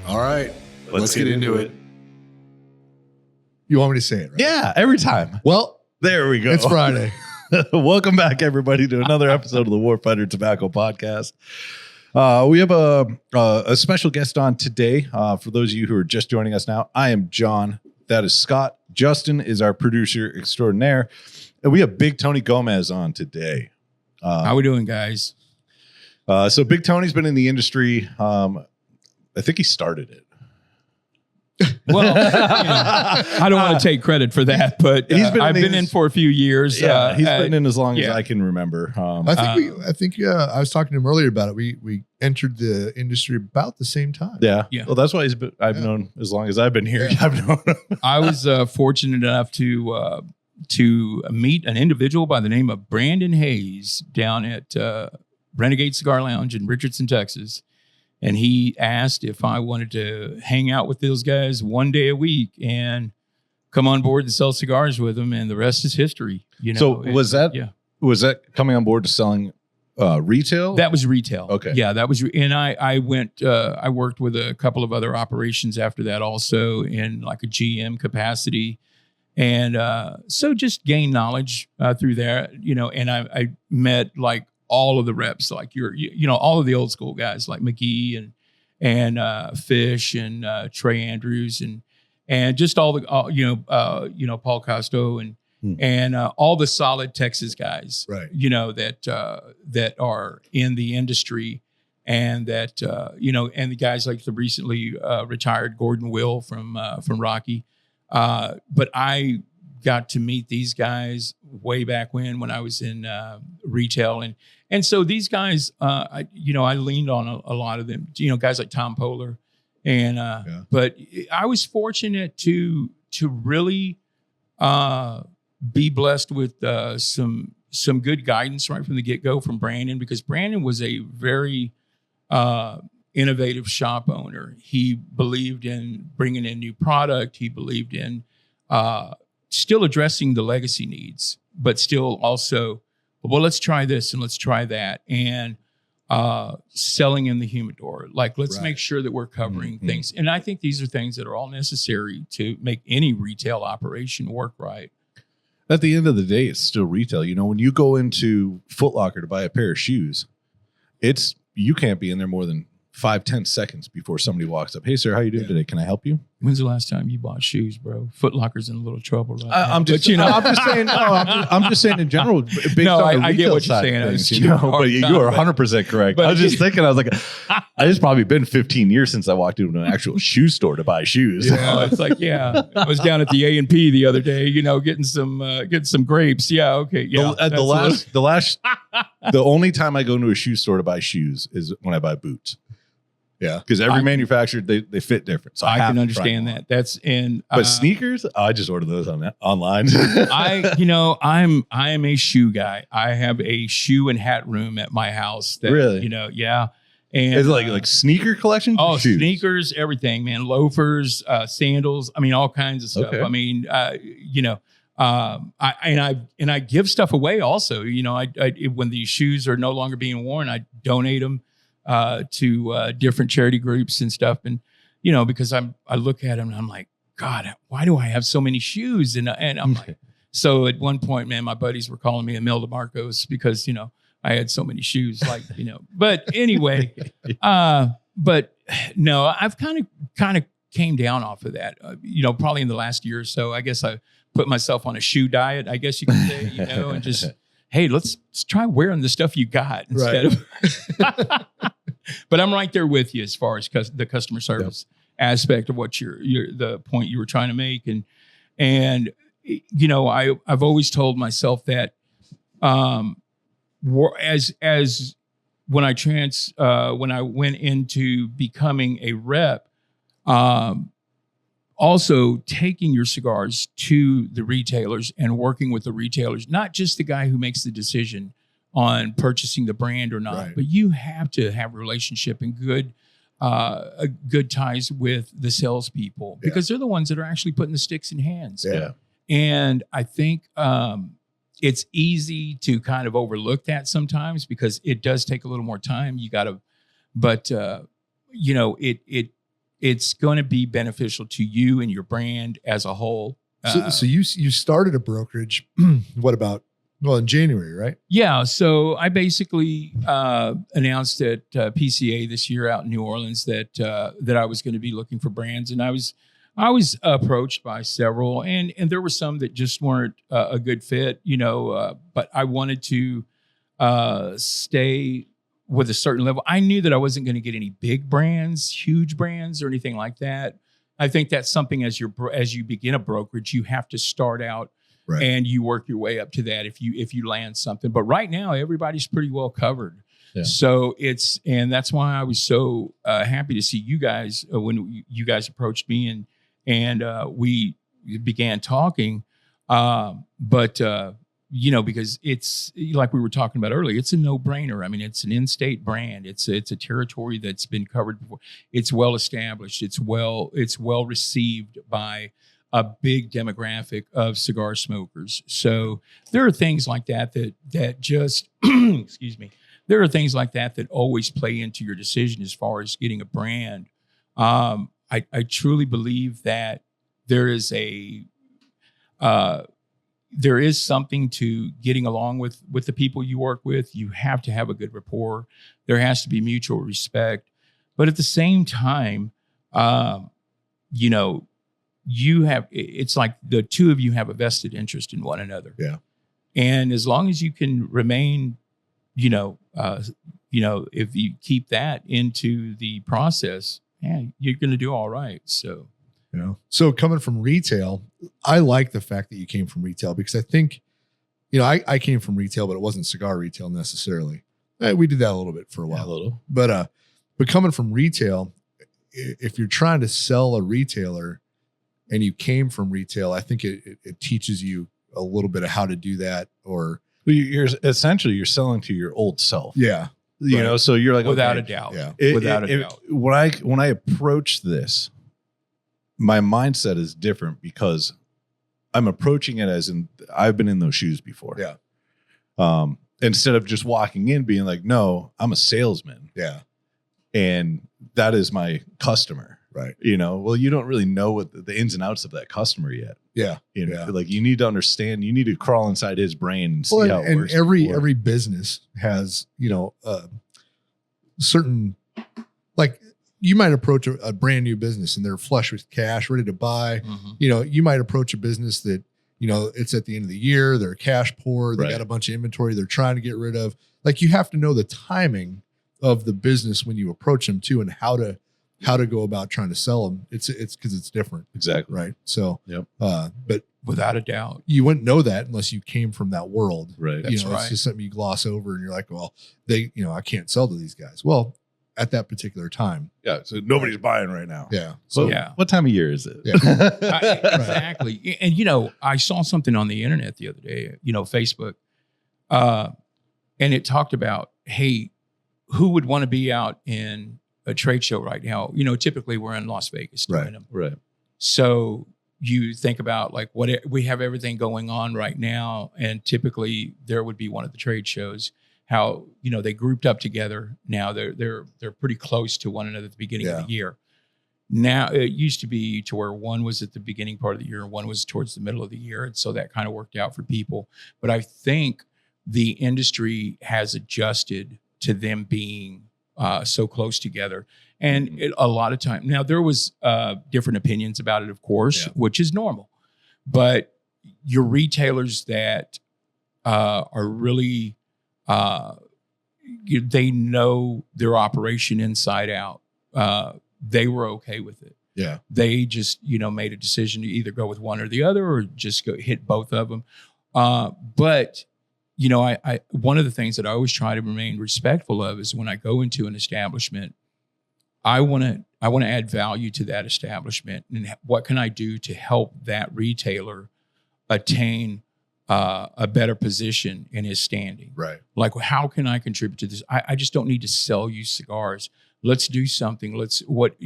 All right. Let's get into it. You want me to say it, right? Yeah, every time. Well, there we go. it's Friday. Welcome back, everybody, to another episode of the Warfighter Tobacco Podcast. We have a special guest on today. For those of you who are just joining us now, I am John. That is Scott. Justin is our producer extraordinaire. And we have Big Tony Gomez on today. How we doing, guys? So Big Tony's been in the industry. I think he started it. Well, I don't want to take credit for that, but I've been in for a few years. Yeah, he's been in as long as I can remember. I think I was talking to him earlier about it. We entered the industry about the same time. Yeah. Well, that's why I've known as long as I've been here. Yeah. I've known him. I was fortunate enough to meet an individual by the name of Brandon Hayes down at Renegade Cigar Lounge in Richardson, Texas. And he asked if I wanted to hang out with those guys one day a week and come on board and sell cigars with them. And the rest is history. You know. So was that coming on board to selling retail? That was retail. Okay. Yeah, that was. And I went. I worked with a couple of other operations after that, also in like a GM capacity, and so just gained knowledge through there. You know, and I met like all of the reps, like all of the old school guys like McGee and Fish and Trey Andrews and just all the Paul Costo and all the solid Texas guys, right? You know that are in the industry and that and the guys like the recently retired Gordon Will from Rocky, but I got to meet these guys way back when I was in retail and so these guys, I leaned on a lot of them, guys like Tom Poehler, and but I was fortunate to really be blessed with some good guidance right from the get-go from Brandon, because Brandon was a very innovative shop owner. He believed in bringing in new product. He believed in still addressing the legacy needs, but still also, well, let's try this and let's try that. And selling in the humidor, like let's make sure that we're covering things. And I think these are things that are all necessary to make any retail operation work right. At the end of the day, it's still retail. You know, when you go into Foot Locker to buy a pair of shoes, you can't be in there more than 5-10 seconds before somebody walks up. Hey, sir, how you doing today? Can I help you? When's the last time you bought shoes, bro? Foot Locker's in a little trouble right now. I'm just saying. I'm just saying in general. Based on the I get what you're saying. But you are 100% correct. I was just thinking. I was like, it's probably been 15 years since I walked into an actual shoe store to buy shoes. Yeah, it's like I was down at the A&P the other day. getting some grapes. Yeah, okay. Yeah. The only time I go into a shoe store to buy shoes is when I buy boots. Yeah, because every manufacturer they fit different. So I can understand that. That's but sneakers, I just order those online. I'm a shoe guy. I have a shoe and hat room at my house. That, really? Yeah. And is it like sneaker collection? Oh, shoes? Sneakers, everything, man. Loafers, sandals. I mean, all kinds of stuff. Okay. I mean, I give stuff away also. When these shoes are no longer being worn, I donate them to different charity groups and stuff. And, because I look at them and I'm like, God, why do I have so many shoes? And I'm like, so at one point, man, my buddies were calling me Emil DeMarcos because, I had so many shoes, but anyway, but no, I've kind of came down off of that, probably in the last year or so. I guess I put myself on a shoe diet, I guess you could say, and just, hey, let's try wearing the stuff you got instead of. But I'm right there with you as far as the customer service aspect of what the point you were trying to make, and I've always told myself that as when I went into becoming a rep, also taking your cigars to the retailers and working with the retailers, not just the guy who makes the decision on purchasing the brand or not, but you have to have a relationship and good ties with the salespeople because they're the ones that are actually putting the sticks in hands. Yeah. And I think it's easy to kind of overlook that sometimes because it does take a little more time. You got to, but it's going to be beneficial to you and your brand as a whole. So you started a brokerage. What about, in January, right? Yeah. So I basically announced at PCA this year out in New Orleans that I was going to be looking for brands, and I was approached by several, and there were some that just weren't a good fit, but I wanted to stay with a certain level. I knew that I wasn't going to get any big brands, huge brands, or anything like that. I think that's something as you begin a brokerage, you have to start out. Right. And you work your way up to that if you land something. But right now, everybody's pretty well covered. Yeah. So and that's why I was so happy to see you guys when you guys approached me and we began talking. Because it's like we were talking about earlier, it's a no-brainer. I mean, it's an in-state brand. It's a territory that's been covered before. It's well established. It's well received by a big demographic of cigar smokers. So there are things like that just, excuse me, there are things like that always play into your decision as far as getting a brand. I truly believe that there is something to getting along with the people you work with. You have to have a good rapport. There has to be mutual respect. But at the same time, it's like the two of you have a vested interest in one another. Yeah. And as long as you can remain, if you keep that into the process, you're going to do all right. So, So coming from retail, I like the fact that you came from retail, because I think, I came from retail, but it wasn't cigar retail necessarily. We did that a little bit for a while, but coming from retail, if you're trying to sell a retailer and you came from retail, I think it teaches you a little bit of how to do that. Or you're selling to your old self. Yeah. So you're like, without a doubt. Yeah. Without a doubt. When I approach this, my mindset is different because I'm approaching it as in I've been in those shoes before. Yeah. Instead of just walking in being like, no, I'm a salesman. Yeah. And that is my customer. Right. You don't really know what the ins and outs of that customer yet. Yeah. Like you need to understand, you need to crawl inside his brain and see how it works. And every business has, certain, like you might approach a brand new business and they're flush with cash, ready to buy. Mm-hmm. You might approach a business that, it's at the end of the year, they're cash poor, they got a bunch of inventory they're trying to get rid of. Like you have to know the timing of the business when you approach them too, and how to go about trying to sell them. It's because it's different. Exactly. Right. So, but without a doubt, you wouldn't know that unless you came from that world. Right. That's right. It's just something you gloss over and you're like, well, I can't sell to these guys. Well, at that particular time. Yeah. So nobody's buying right now. Yeah. So what time of year is it? Yeah. Exactly. And, I saw something on the internet the other day, Facebook, and it talked about, hey, who would want to be out in a trade show right now? Typically we're in Las Vegas doing them. Right. So you think about like we have everything going on right now. And typically there would be one of the trade shows, how, they grouped up together. Now they're pretty close to one another at the beginning of the year. Now it used to be to where one was at the beginning part of the year and one was towards the middle of the year. And so that kind of worked out for people. But I think the industry has adjusted to them being so close together. And a lot of time now there was different opinions about it, of course, which is normal, but your retailers that are really, they know their operation inside out. They were okay with it. Yeah. They just, made a decision to either go with one or the other, or just go hit both of them. But I one of the things that I always try to remain respectful of is when I go into an establishment, I want to add value to that establishment, and what can I do to help that retailer attain a better position in his standing? Right. Like, how can I contribute to this? I just don't need to sell you cigars. Let's do something. What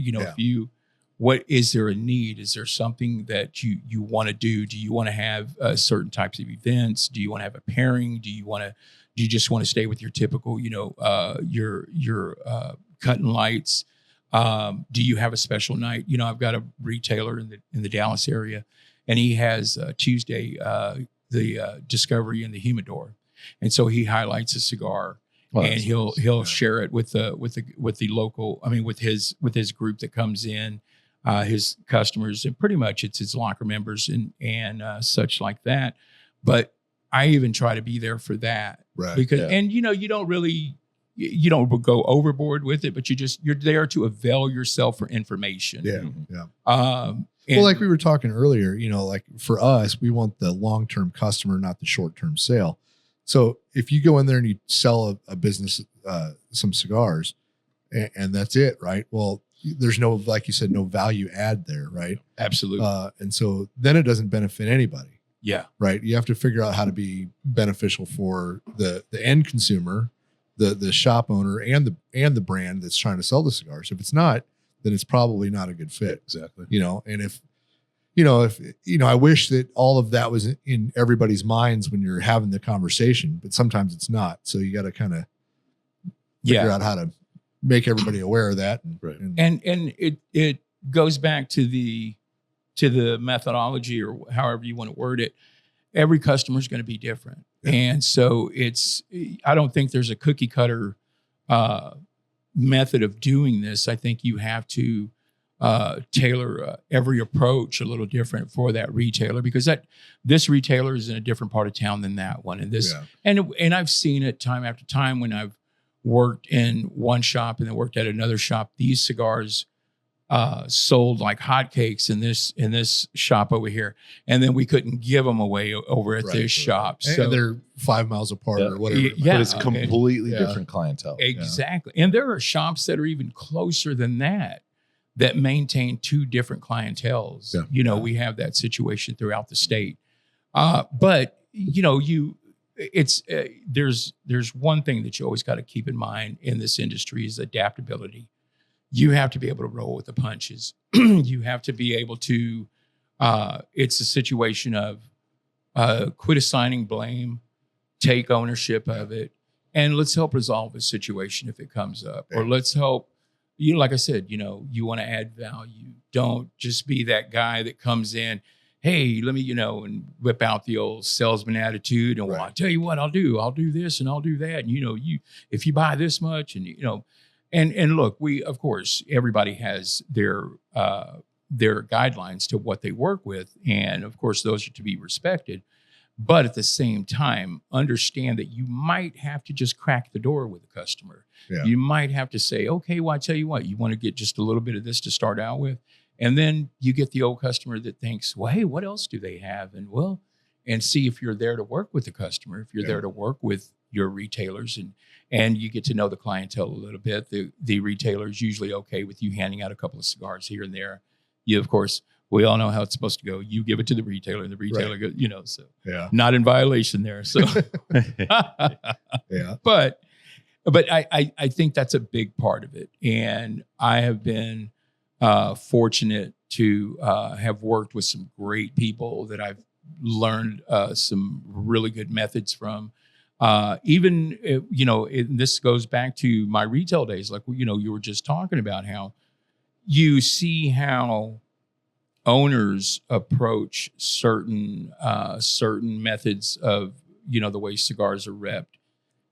is there a need? Is there something that you want to do? Do you want to have certain types of events? Do you want to have a pairing? Do you just want to stay with your typical, your cut and lights? Do you have a special night? You know, I've got a retailer in the Dallas area, and he has Tuesday the Discovery and the Humidor, and so he highlights a cigar, and he'll share it with the local. I mean, with his group that comes in, his customers, and pretty much it's his locker members and such like that. But I even try to be there for that, Right. Because and you know you don't go overboard with it, but you're there to avail yourself for information. Yeah. And, Well, like we were talking earlier, you know, like for us, we want the long-term customer, not the short-term sale. So if you go in there and you sell a business some cigars and that's it, right? Well, there's no, like you said, no value add there, right? absolutely, And so then it doesn't benefit anybody, yeah, right? You have to figure out how to be beneficial for the end consumer, the shop owner, and the brand that's trying to sell the cigars. If it's not, then it's probably not a good fit. Exactly. You know, and if I wish that all of that was in everybody's minds when you're having the conversation, but sometimes it's not. So you got to kind of figure out how to make everybody aware of that. And it goes back to the methodology, or however you want to word it. Every customer is going to be different. Yeah. And so I don't think there's a cookie cutter method of doing this. I think you have to tailor every approach a little different for that retailer, because this retailer is in a different part of town than that one. And I've seen it time after time when I've worked in one shop and then worked at another shop. These cigars sold like hotcakes in this shop over here, and then we couldn't give them away over at this shop. And so they're 5 miles apart or whatever. Yeah, but it's completely different clientele. Exactly. And there are shops that are even closer than that maintain two different clienteles. Yeah. You know, we have that situation throughout the state. But you know, there's one thing that you always got to keep in mind in this industry is adaptability. You have to be able to roll with the punches. You have to be able to, it's a situation of quit assigning blame, take ownership of it, and let's help resolve a situation if it comes up. Or let's help, you know, like I said, you know, you want to add value. Don't just be that guy that comes in, hey, let me, you know, and whip out the old salesman attitude. And well, I'll tell you what I'll do this and I'll do that. And, you know, if you buy this much and, you know, and look, of course, everybody has their guidelines to what they work with. And of course, those are to be respected. But at the same time, understand that you might have to just crack the door with a customer. Yeah. You might have to say, okay, well, I tell you what, you want to get just a little bit of this to start out with. And then you get the old customer that thinks, well, hey, what else do they have? And see if you're there to work with the customer, if you're there to work with your retailers, and you get to know the clientele a little bit. The retailer is usually okay with you handing out a couple of cigars here and there. You, of course, we all know how it's supposed to go. You give it to the retailer, and the retailer goes, you know, so not in violation there. So, but I think that's a big part of it. And I have been fortunate to have worked with some great people that I've learned some really good methods from. Even, you know, this goes back to my retail days. Like, you know, you were just talking about how you see how owners approach certain methods of, you know, the way cigars are repped.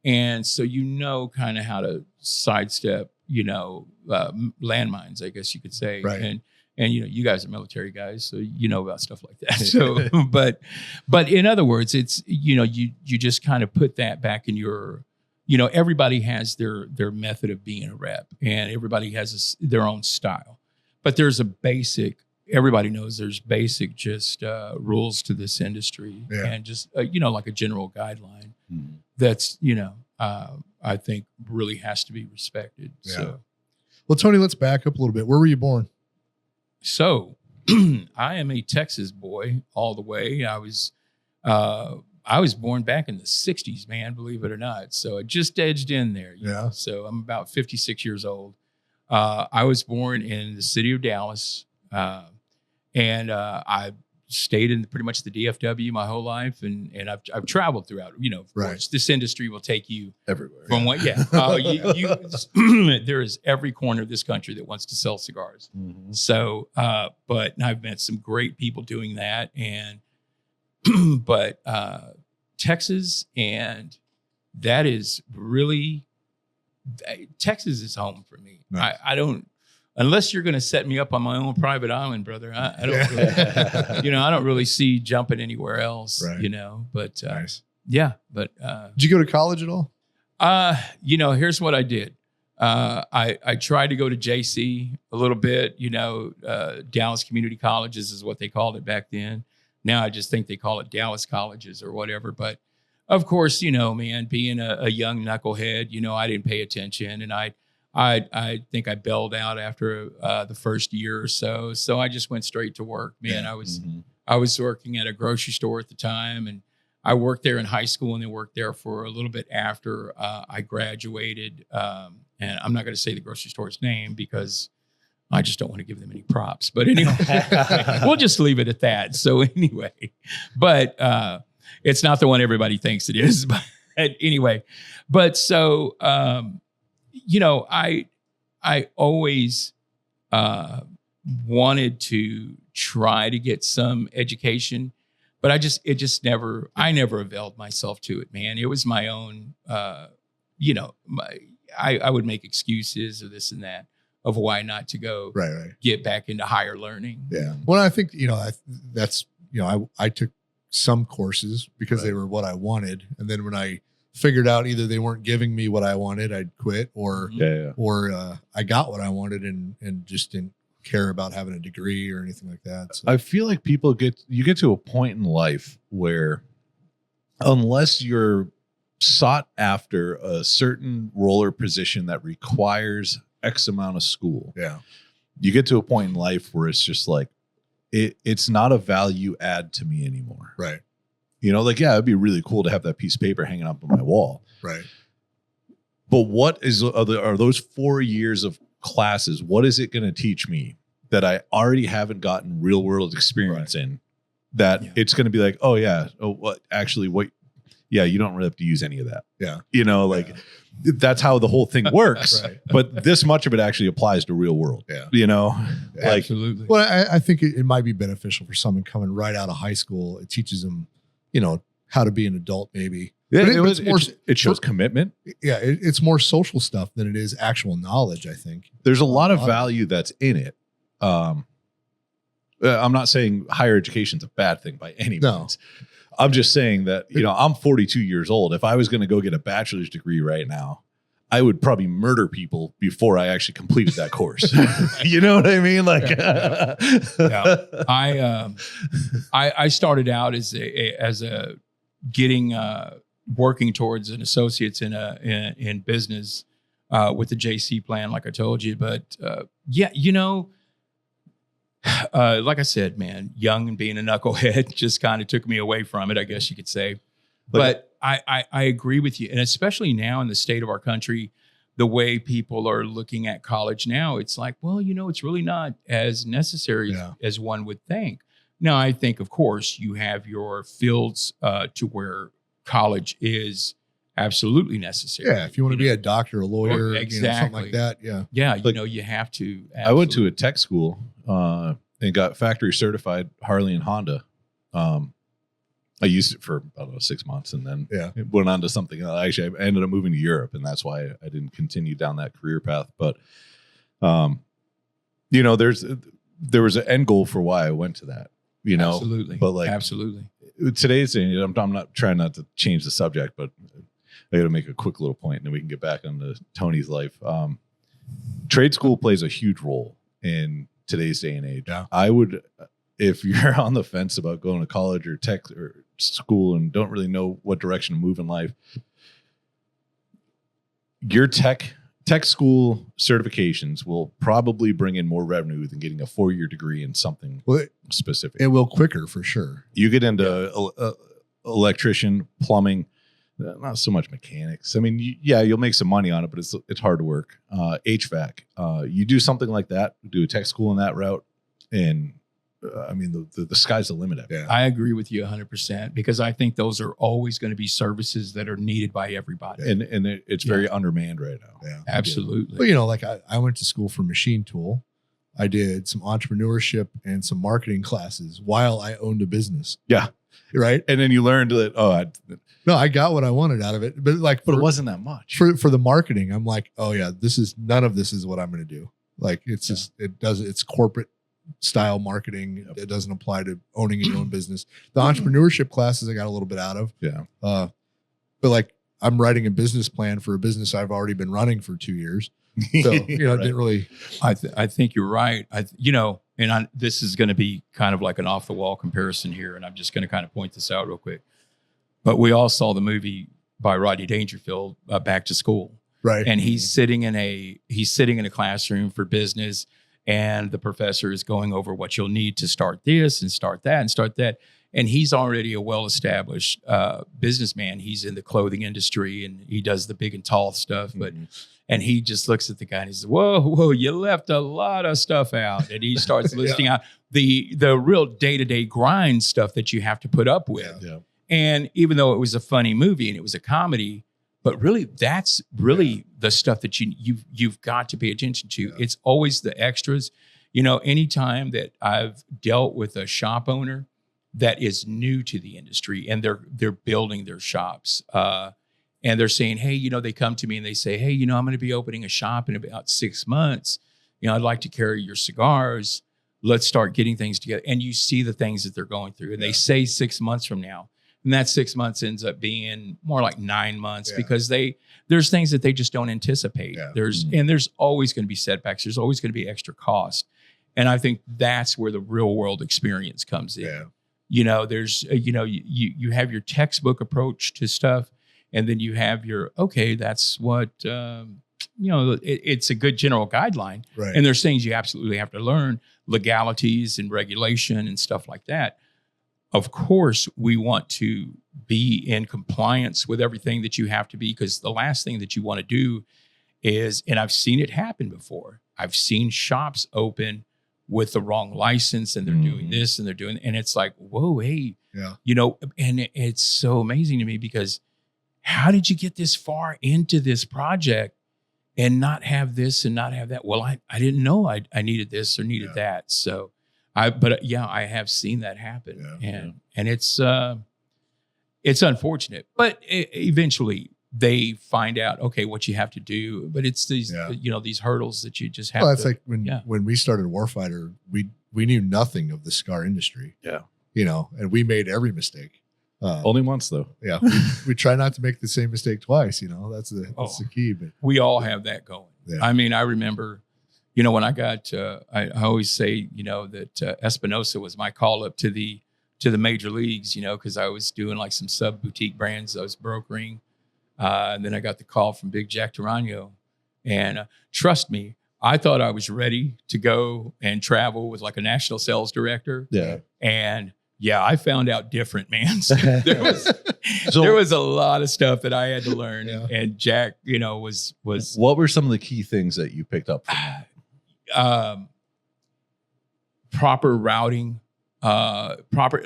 And so, you know, kind of how to sidestep, you know, landmines, I guess you could say. Right. And, you know, you guys are military guys, so you know about stuff like that. So, but in other words, it's, you know, you just kind of put that back in your, you know, everybody has their method of being a rep, and everybody has their own style. But there's everybody knows there's basic just rules to this industry, and just, you know, like a general guideline that's, you know, I think really has to be respected. Yeah. So, well, Tony, let's back up a little bit. Where were you born? So I am a Texas boy all the way. I was born back in the 60s, man, believe it or not. So I just edged in there. You know? So I'm about 56 years old. I was born in the city of Dallas. And I stayed in pretty much the DFW my whole life, and I've traveled throughout. Of course, this industry will take you everywhere. From what? Yeah, there is every corner of this country that wants to sell cigars. Mm-hmm. So, but I've met some great people doing that, and but Texas, and that is really Texas is home for me. Nice. I don't. Unless you're going to set me up on my own private island, brother, I don't really, I don't really see jumping anywhere else, right. But nice. Yeah, but did you go to college at all? Here's what I did. I tried to go to JC a little bit, Dallas Community Colleges is what they called it back then. Now I just think they call it Dallas Colleges or whatever. But of course, man, being a young knucklehead, I didn't pay attention, and I think I bailed out after the first year or so. So I just went straight to work, man. Yeah. I was working at a grocery store at the time, and I worked there in high school, and then worked there for a little bit after I graduated. And I'm not going to say the grocery store's name because I just don't want to give them any props. But anyway, we'll just leave it at that. So anyway, but it's not the one everybody thinks it is. But anyway, so. I always wanted to try to get some education, but I never availed myself to it, man. It was my own, I would make excuses or this and that of why not to go get back into higher learning. Yeah. Well, I think, that's, I took some courses because they were what I wanted. And then when I figured out either they weren't giving me what I wanted, I'd quit, or I got what I wanted and just didn't care about having a degree or anything like that. So. I feel like you get to a point in life where unless you're sought after a certain role or position that requires X amount of school, you get to a point in life where it's just like, it's not a value add to me anymore. Right. It'd be really cool to have that piece of paper hanging up on my wall. Right. But what are those 4 years of classes? What is it going to teach me that I already haven't gotten real world experience in? That it's going to be like, you don't really have to use any of that. Yeah. That's how the whole thing works. Right. But this much of it actually applies to real world. Yeah. Absolutely. Well, I think it might be beneficial for someone coming right out of high school. It teaches them, how to be an adult, maybe. Yeah, it shows commitment. Yeah, it's more social stuff than it is actual knowledge, I think. There's a lot of value that's in it. I'm not saying higher education's a bad thing by any means. I'm just saying that, I'm 42 years old. If I was going to go get a bachelor's degree right now, I would probably murder people before I actually completed that course. You know what I mean? Like, I started out as a getting working towards an associate's in business with the JC plan, like I told you. But like I said, man, young and being a knucklehead just kind of took me away from it, I guess you could say. But I agree with you. And especially now in the state of our country, the way people are looking at college now, it's like, well, it's really not as necessary as one would think. Now, I think, of course, you have your fields to where college is absolutely necessary. Yeah, if you want to be a doctor, a lawyer, exactly. Something like that. Yeah. Yeah, you have to. Absolutely. I went to a tech school and got factory certified Harley and Honda. I used it for, 6 months and then it went on to something else. Actually, I ended up moving to Europe, and that's why I didn't continue down that career path. But, there was an end goal for why I went to that. Absolutely. But absolutely. Today's thing, I'm not trying not to change the subject, but I got to make a quick little point and then we can get back onto Tony's life. Trade school plays a huge role in today's day and age. Yeah. I would, if you're on the fence about going to college or tech or school and don't really know what direction to move in life, your tech school certifications will probably bring in more revenue than getting a 4-year degree in something specific. It will quicker for sure. You get into electrician, plumbing, not so much mechanics. I mean, you'll make some money on it, but it's hard to work. HVAC, you do something like that, do a tech school in that route, and I mean, the sky's the limit. Yeah. I agree with you 100% because I think those are always going to be services that are needed by everybody. And it's very undermanned right now. Yeah. Absolutely. But, you know, like I went to school for machine tool. I did some entrepreneurship and some marketing classes while I owned a business. Yeah. Right. And then you learned that, No, I got what I wanted out of it. But like, but it wasn't that much. For the marketing, I'm like, oh yeah, none of this is what I'm going to do. Like, it's just, it's corporate style marketing. It doesn't apply to owning your own business. The entrepreneurship classes I got a little bit out of. Yeah. But like, I'm writing a business plan for a business I've already been running for 2 years. So, you know, Right. it didn't really. I think you're right. This is going to be kind of like an off the wall comparison here, and I'm just going to kind of point this out real quick. But we all saw the movie by Rodney Dangerfield, Back to School, Right. and he's sitting in a classroom for business, and the professor is going over what you'll need to start this and start that and start that. And he's already a well-established businessman. He's in the clothing industry and he does the big and tall stuff. And he just looks at the guy and he says, whoa, you left a lot of stuff out. And he starts listing out the real day-to-day grind stuff that you have to put up with. Yeah. And even though it was a funny movie and it was a comedy, but really that's really the stuff that you've got to pay attention to. Yeah. It's always the extras. You know, anytime that I've dealt with a shop owner that is new to the industry and they're building their shops, and they're saying, hey, you know, they come to me and they say, hey, you know, I'm going to be opening a shop in about 6 months. You know, I'd like to carry your cigars. Let's start getting things together. And you see the things that they're going through. And they say 6 months from now. And that 6 months ends up being more like 9 months because there's things that they just don't anticipate. Yeah. There's always going to be setbacks. There's always going to be extra cost. And I think that's where the real world experience comes in. Yeah. You know, there's, you have your textbook approach to stuff. And then you have your, okay, that's what, it's a good general guideline. Right. And there's things you absolutely have to learn, legalities and regulation and stuff like that. Of course, we want to be in compliance with everything that you have to be, because the last thing that you want to do is, and I've seen it happen before, I've seen shops open with the wrong license and they're doing this and they're doing, and it's like, whoa, hey, you know, and it's so amazing to me because how did you get this far into this project and not have this and not have that? Well, I didn't know I needed this or needed that. So I have seen that happen, and it's unfortunate, but eventually they find out, okay, what you have to do, but it's these, these hurdles that you just have. Well, that's like when we started Warfighter, we knew nothing of the cigar industry. Yeah. You know, and we made every mistake. Only once though. Yeah. we try not to make the same mistake twice, you know, that's the key, but we all have that going. Yeah. I mean, I remember, you know, when I got, I always say, you know, that Espinosa was my call up to the major leagues, you know, because I was doing like some sub boutique brands I was brokering. And then I got the call from Big Jack Tarano. And trust me, I thought I was ready to go and travel with like a national sales director. Yeah. And I found out different, man. So there was a lot of stuff that I had to learn. Yeah. And Jack, you know, was What were some of the key things that you picked up from that? Proper routing, proper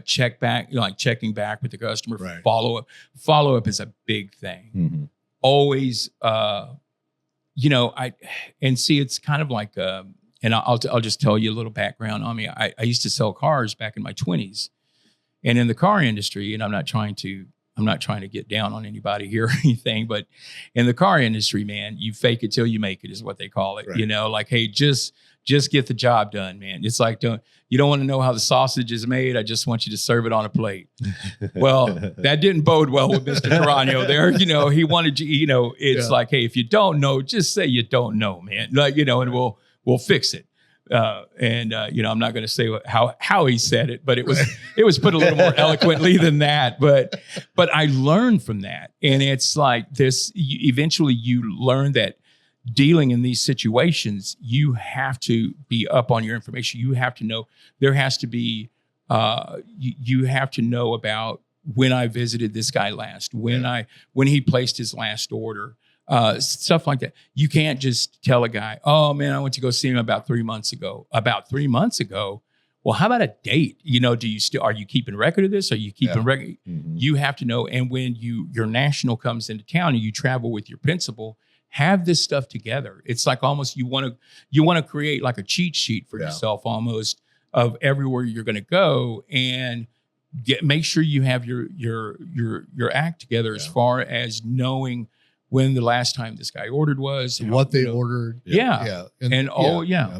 check back, like checking back with the customer. Right. Follow up is a big thing. Mm-hmm. Always, it's kind of like, and I'll just tell you a little background on me. I used to sell cars back in my 20s, and in the car industry, and I'm not trying to get down on anybody here or anything, but in the car industry, man, you fake it till you make it is what they call it. Right. You know, like, hey, just get the job done, man. It's like, you don't want to know how the sausage is made. I just want you to serve it on a plate. Well, that didn't bode well with Mr. Tarano there. You know, he wanted you, you know, it's like, hey, if you don't know, just say you don't know, man. Like, you know, and we'll fix it. I'm not going to say how he said it, but it was put a little more eloquently than that. But I learned from that, and it's like this. Eventually, you learn that dealing in these situations, you have to be up on your information. You have to know. There has to be. You have to know about when I visited this guy last, when he placed his last order. Stuff like that. You can't just tell a guy, oh man, I went to go see him about 3 months ago. About 3 months ago, Well, how about a date? Are you keeping record of this? Are you keeping record? Mhm. You have to know. And when your national comes into town and you travel with your principal, have this stuff together. It's like almost you want to create like a cheat sheet for yourself almost of everywhere you're going to go, and make sure you have your act together as far as knowing when the last time this guy ordered was, what they ordered.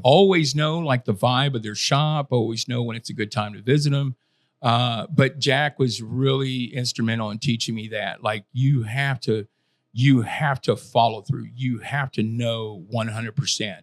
Always know like the vibe of their shop. Always know when it's a good time to visit them. But Jack was really instrumental in teaching me that, like, you have to follow through. You have to know 100%,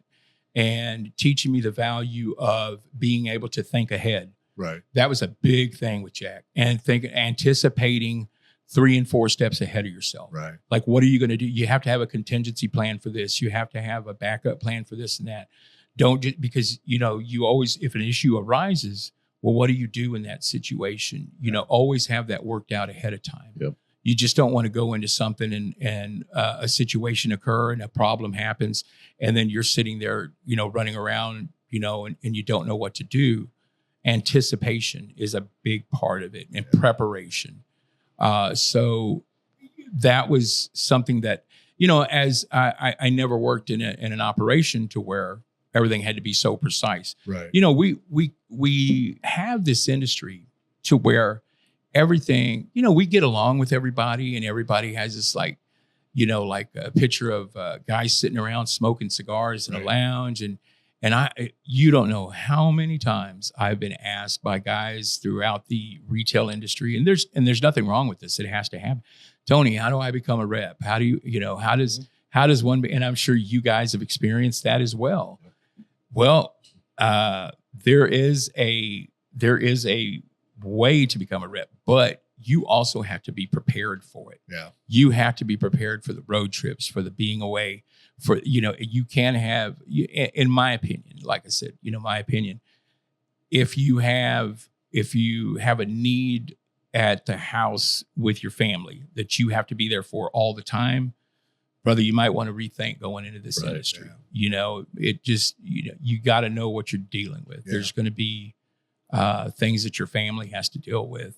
and teaching me the value of being able to think ahead. Right. That was a big thing with Jack, and anticipating 3 and 4 steps ahead of yourself. Right. Like, what are you going to do? You have to have a contingency plan for this. You have to have a backup plan for this and that. Don't just because, you always, if an issue arises, well, what do you do in that situation? Always have that worked out ahead of time. Yep. You just don't want to go into something and a situation occur and a problem happens, and then you're sitting there, running around, and you don't know what to do. Anticipation is a big part of it, and preparation. So that was something that, as I never worked in an operation to where everything had to be so precise. Right. We have this industry to where everything, we get along with everybody, and everybody has this like a picture of guys sitting around smoking cigars in a lounge. And you don't know how many times I've been asked by guys throughout the retail industry, and there's nothing wrong with this. It has to happen. Tony, how do I become a rep? How do you, how does one be? And I'm sure you guys have experienced that as well. Well, there is a way to become a rep, but you also have to be prepared for it. Yeah. You have to be prepared for the road trips, for the being away, for, you can have, in my opinion, like I said, my opinion, if you have a need at the house with your family that you have to be there for all the time, brother, you might want to rethink going into this industry. Yeah. It just, you got to know what you're dealing with. Yeah. There's going to be things that your family has to deal with.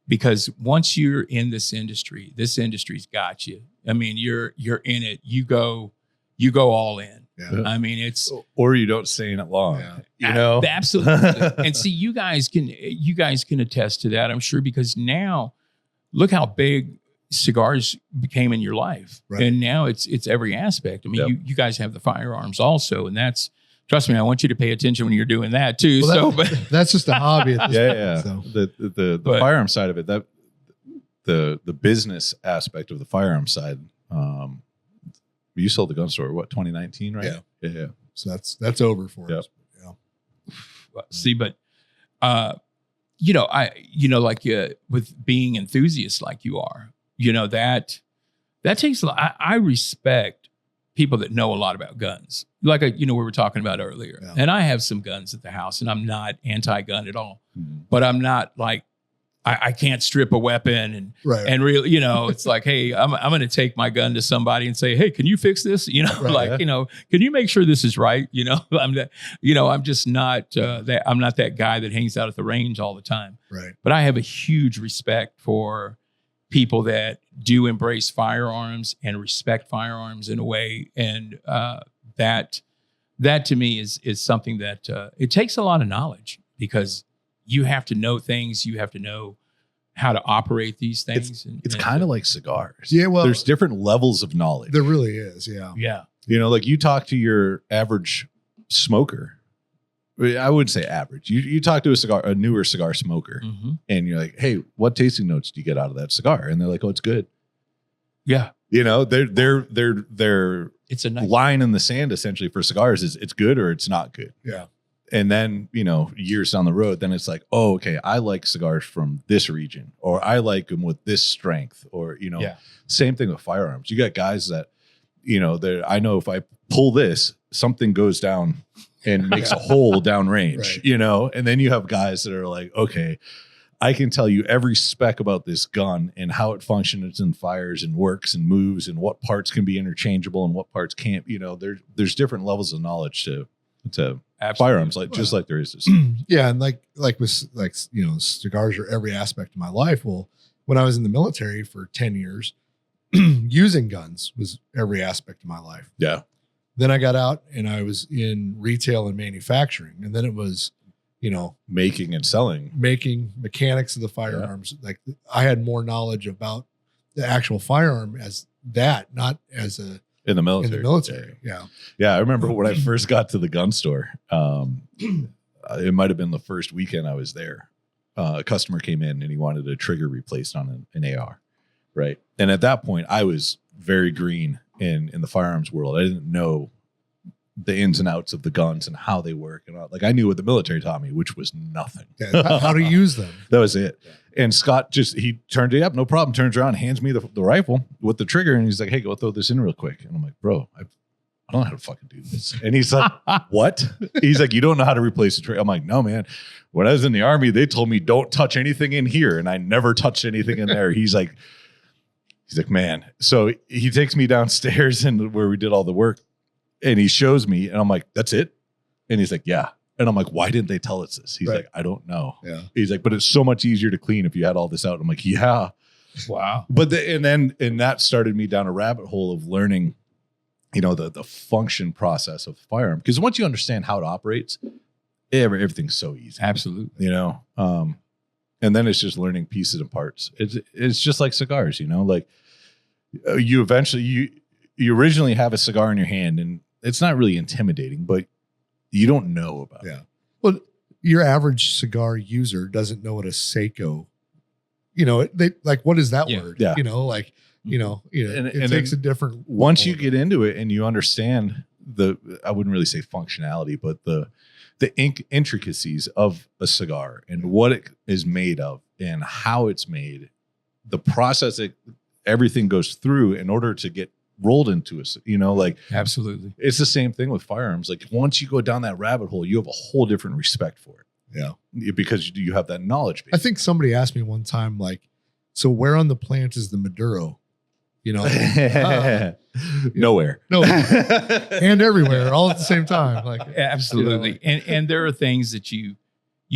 Because once you're in this industry's got you. I mean, you're in it. You go all in. Yeah. I mean, it's, or you don't stay in it long. Yeah. Absolutely. And see, you guys can attest to that, I'm sure, because now look how big cigars became in your life. Right. And now it's every aspect. I mean, you guys have the firearms also, and that's, trust me, I want you to pay attention when you're doing that too. Well, that's just a hobby. At this point, yeah. So. The firearm side of it, that the business aspect of the firearm side. You sold the gun store, 2019, right? Yeah. So that's over for us. Yeah. See, but with being enthusiasts like you are, that takes a lot. I respect people that know a lot about guns, like we were talking about earlier. Yeah. And I have some guns at the house, and I'm not anti-gun at all, but I'm not like, I can't strip a weapon and really, it's like, hey, I'm going to take my gun to somebody and say, hey, can you fix this? Can you make sure this is right? I'm just not that. I'm not that guy that hangs out at the range all the time. Right. But I have a huge respect for people that do embrace firearms and respect firearms in a way. And that to me is something that it takes a lot of knowledge, because you have to know things. You have to know how to operate these things. It's kind of like cigars. Yeah, well, there's different levels of knowledge. There really is, yeah. Yeah. Like you talk to your average smoker. I wouldn't say average. You talk to a newer cigar smoker, and you're like, hey, what tasting notes do you get out of that cigar? And they're like, oh, it's good. Yeah. Their it's a nice line in the sand essentially for cigars is it's good or it's not good. Yeah. And then, years down the road, then it's like, oh, okay, I like cigars from this region, or I like them with this strength, or, same thing with firearms. You got guys that, I know if I pull this, something goes down and makes a hole downrange, right. And then you have guys that are like, okay, I can tell you every spec about this gun and how it functions and fires and works and moves and what parts can be interchangeable and what parts can't. There's different levels of knowledge to firearms, like just like there is this. Yeah, and like with like cigars are every aspect of my life. Well, when I was in the military for 10 years, using guns was every aspect of my life. Yeah. Then I got out and I was in retail and manufacturing, and then it was, making and selling, making mechanics of the firearms. Yeah. Like I had more knowledge about the actual firearm as that, not as a in the military. In the military, yeah. Yeah, I remember when I first got to the gun store. It might have been the first weekend I was there. A customer came in and he wanted a trigger replaced on an AR, right? And at that point, I was very green in the firearms world. I didn't know the ins and outs of the guns and how they work, and all. Like I knew what the military taught me, which was nothing. Yeah, how to use them. That was it. Yeah. And Scott he turned it up, no problem. Turns around, hands me the rifle with the trigger, and he's like, "Hey, go throw this in real quick." And I'm like, "Bro, I don't know how to fucking do this." And he's like, "What?" He's like, "You don't know how to replace the trigger." I'm like, "No, man. When I was in the Army, they told me don't touch anything in here, and I never touched anything in there." He's like, "Man." So he takes me downstairs and where we did all the work, and he shows me, and I'm like, "That's it?" And he's like, "Yeah." And I'm like, "Why didn't they tell us this?" He's like, "I don't know." Yeah. He's like, "But it's so much easier to clean if you had all this out." I'm like, "Yeah." Wow. But and that started me down a rabbit hole of learning, the function process of the firearm. Because once you understand how it operates, everything's so easy. Absolutely. And then it's just learning pieces and parts. It's just like cigars, like you originally have a cigar in your hand and it's not really intimidating, but you don't know about it. Yeah. Well, your average cigar user doesn't know what a Seiko, they like, what is that word? Yeah. It takes a different. Once you get into it and you understand I wouldn't really say functionality, but the intricacies of a cigar and what it is made of and how it's made, the process everything goes through in order to get rolled into us, absolutely. It's the same thing with firearms. Like once you go down that rabbit hole, you have a whole different respect for it. Yeah. Because you have that knowledge base. I think somebody asked me one time, like, so where on the plant is the Maduro? Nowhere. No. And everywhere all at the same time. Like absolutely. And there are things that you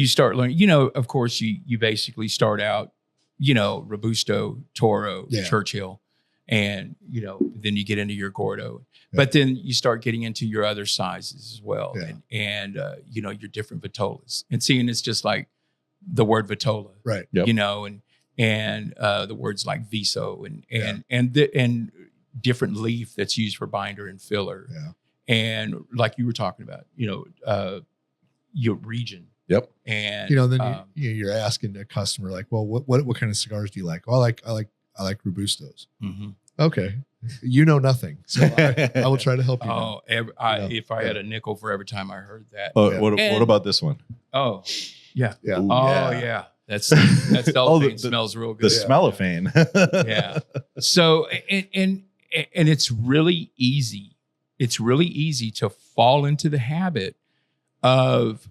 start learning, of course you basically start out, Robusto, Toro, Churchill. And, then you get into your Gordo, but then you start getting into your other sizes as well. Yeah. And your different Vitolas, and seeing it's just like the word Vitola, right. Yep. And the words like Viso and different leaf that's used for binder and filler. Yeah. And like you were talking about, your region. Yep. And, then you're asking a customer like, well, what kind of cigars do you like? Well, I like Robustos. Mm-hmm. Okay. Nothing. So I will try to help you. Oh, if I had a nickel for every time I heard that. Oh, what about this one? Oh, yeah. Yeah. Ooh, yeah. That cellophane smells real good. The cellophane. Yeah. So, and it's really easy. It's really easy to fall into the habit of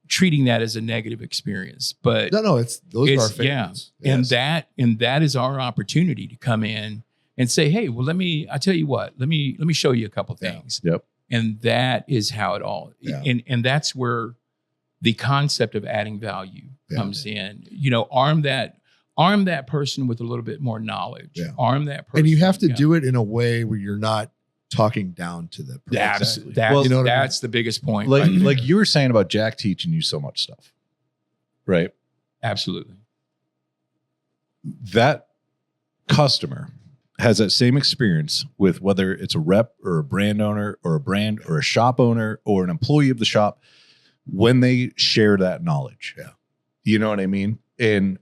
treating that as a negative experience. But no, those are our favorites. Yeah. Yes. And that is our opportunity to come in and say, hey, well, I tell you what, let me show you a couple things. Yep. And that is how it all, and that's where the concept of adding value comes in. Arm that person with a little bit more knowledge. Yeah. Arm that person. And you have to do it in a way where you're not talking down to the person. Absolutely. That's the biggest point. Like you were saying about Jack teaching you so much stuff, right? Absolutely. That customer has that same experience with whether it's a rep or a brand owner or a brand or a shop owner or an employee of the shop when they share that knowledge. Yeah. You know what I mean? And